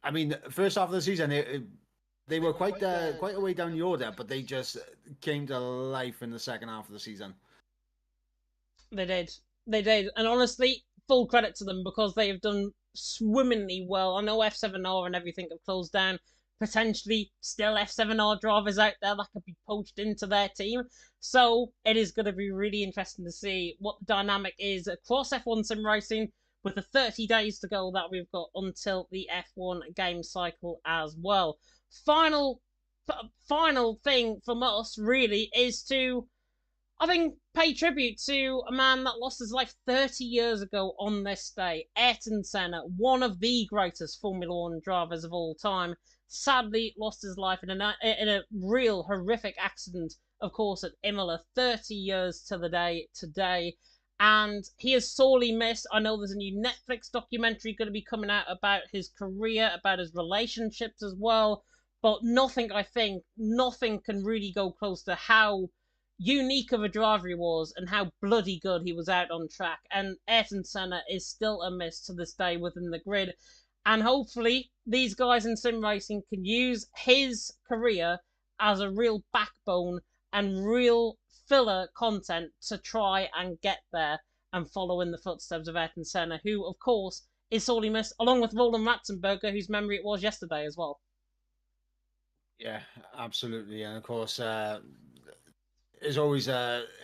I mean, first half of the season, they were quite a way down the order, but they just came to life in the second half of the season. They did. They did. And honestly, full credit to them because they have done swimmingly well. I know F7R and everything have closed down. Potentially still F7R drivers out there that could be poached into their team. So it is going to be really interesting to see what the dynamic is across F1 sim racing with the 30 days to go that we've got until the F1 game cycle as well. Final thing from us really is to, I think, pay tribute to a man that lost his life 30 years ago on this day. Ayrton Senna, one of the greatest Formula One drivers of all time, sadly lost his life in a real horrific accident, of course, at Imola 30 years to the day today. And he is sorely missed. I know there's a new Netflix documentary going to be coming out about his career, about his relationships as well. But nothing can really go close to how unique of a driver he was and how bloody good he was out on track. And Ayrton Senna is still a miss to this day within the grid. And hopefully these guys in sim racing can use his career as a real backbone and real filler content to try and get there and follow in the footsteps of Ayrton Senna, who, of course, is sorely missed, along with Roland Ratzenberger, whose memory it was yesterday as well. Yeah, absolutely. And of course, it's always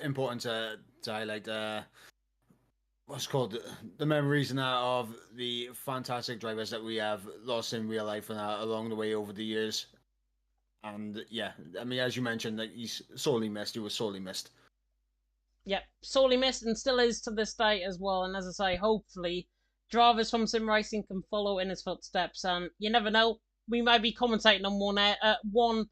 important to highlight what's called the memories and that of the fantastic drivers that we have lost in real life and along the way over the years. And yeah, I mean, as you mentioned, that he's sorely missed. He was sorely missed. Yep, sorely missed and still is to this day as well. And as I say, hopefully, drivers from sim racing can follow in his footsteps. And you never know, we may be commentating on one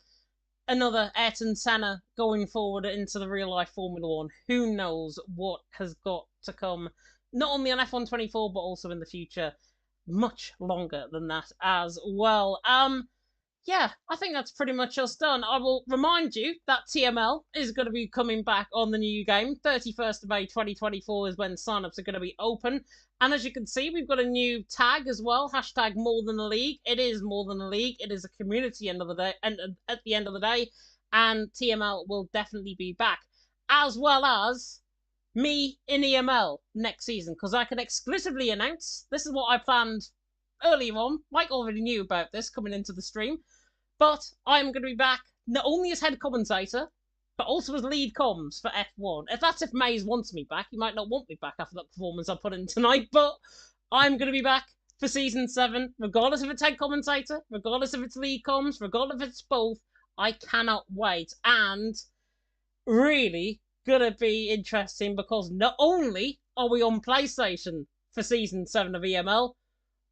another Ayrton Senna going forward into the real life Formula One. Who knows what has got to come, not only on F124 but also in the future, much longer than that as well. Yeah, I think that's pretty much us done. I will remind you that TML is going to be coming back on the new game. 31st of May 2024 is when signups are going to be open. And as you can see, we've got a new tag as well. Hashtag more than a league. It is more than a league. It is a community end of the day, and at the end of the day. And TML will definitely be back. As well as me in EML next season. Because I can exclusively announce, this is what I planned earlier on. Mike already knew about this coming into the stream. But I'm going to be back not only as head commentator, but also as lead comms for F1. If Maze wants me back, he might not want me back after that performance I put in tonight, but I'm going to be back for Season 7, regardless if it's head commentator, regardless if it's lead comms, regardless if it's both. I cannot wait. And really going to be interesting because not only are we on PlayStation for Season 7 of EML,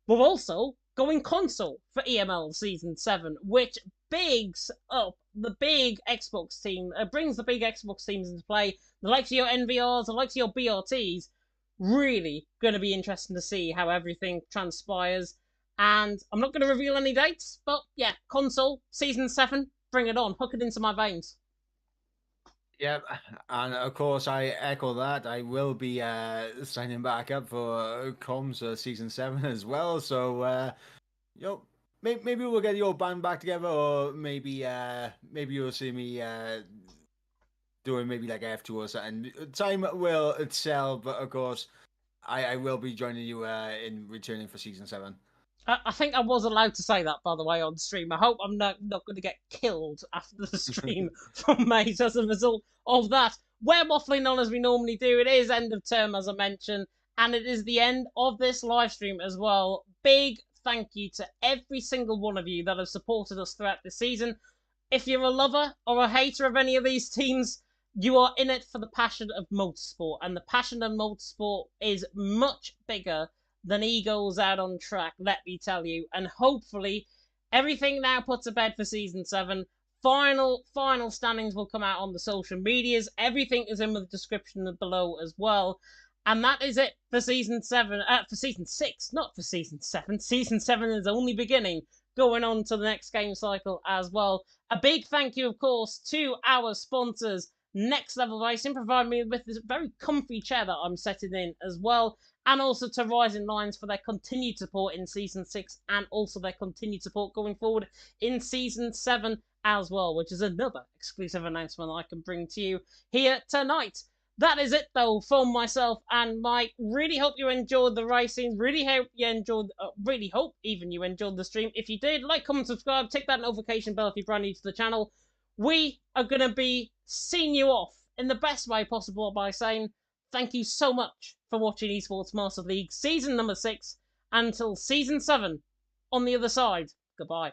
we're also going console for EML Season 7, which bigs up the big Xbox team, brings the big Xbox teams into play. The likes of your NVRs, the likes of your BRTs. Really going to be interesting to see how everything transpires. And I'm not going to reveal any dates, but yeah, console, Season 7, bring it on, hook it into my veins. Yeah, and of course I echo that. I will be signing back up for comms season 7 as well. So you know, maybe we'll get your band back together, or maybe you'll see me doing maybe like F2 or something. Time will tell, but of course I will be joining you in returning for season 7. I think I was allowed to say that, by the way, on stream. I hope I'm not going to get killed after the stream from Maze as a result of that. We're waffling on as we normally do. It is end of term, as I mentioned, and it is the end of this live stream as well. Big thank you to every single one of you that have supported us throughout the season. If you're a lover or a hater of any of these teams, you are in it for the passion of motorsport, and the passion of motorsport is much bigger than egos out on track, let me tell you. And hopefully, everything now put to bed for Season 7. Final standings will come out on the social medias. Everything is in the description below as well. And that is it for Season 7. For Season 6, not for Season 7. Season 7 is only beginning, going on to the next game cycle as well. A big thank you, of course, to our sponsors, Next Level Racing, providing me with this very comfy chair that I'm setting in as well. And also to Rising Lions for their continued support in Season 6 and also their continued support going forward in Season 7 as well, which is another exclusive announcement I can bring to you here tonight. That is it, though, from myself and Mike. Really hope you enjoyed the racing. Really hope even you enjoyed the stream. If you did, like, comment, subscribe, tick that notification bell if you're brand new to the channel. We are going to be seeing you off in the best way possible by saying thank you so much for watching Esports Masters League Season number 6. Until Season 7, on the other side, goodbye.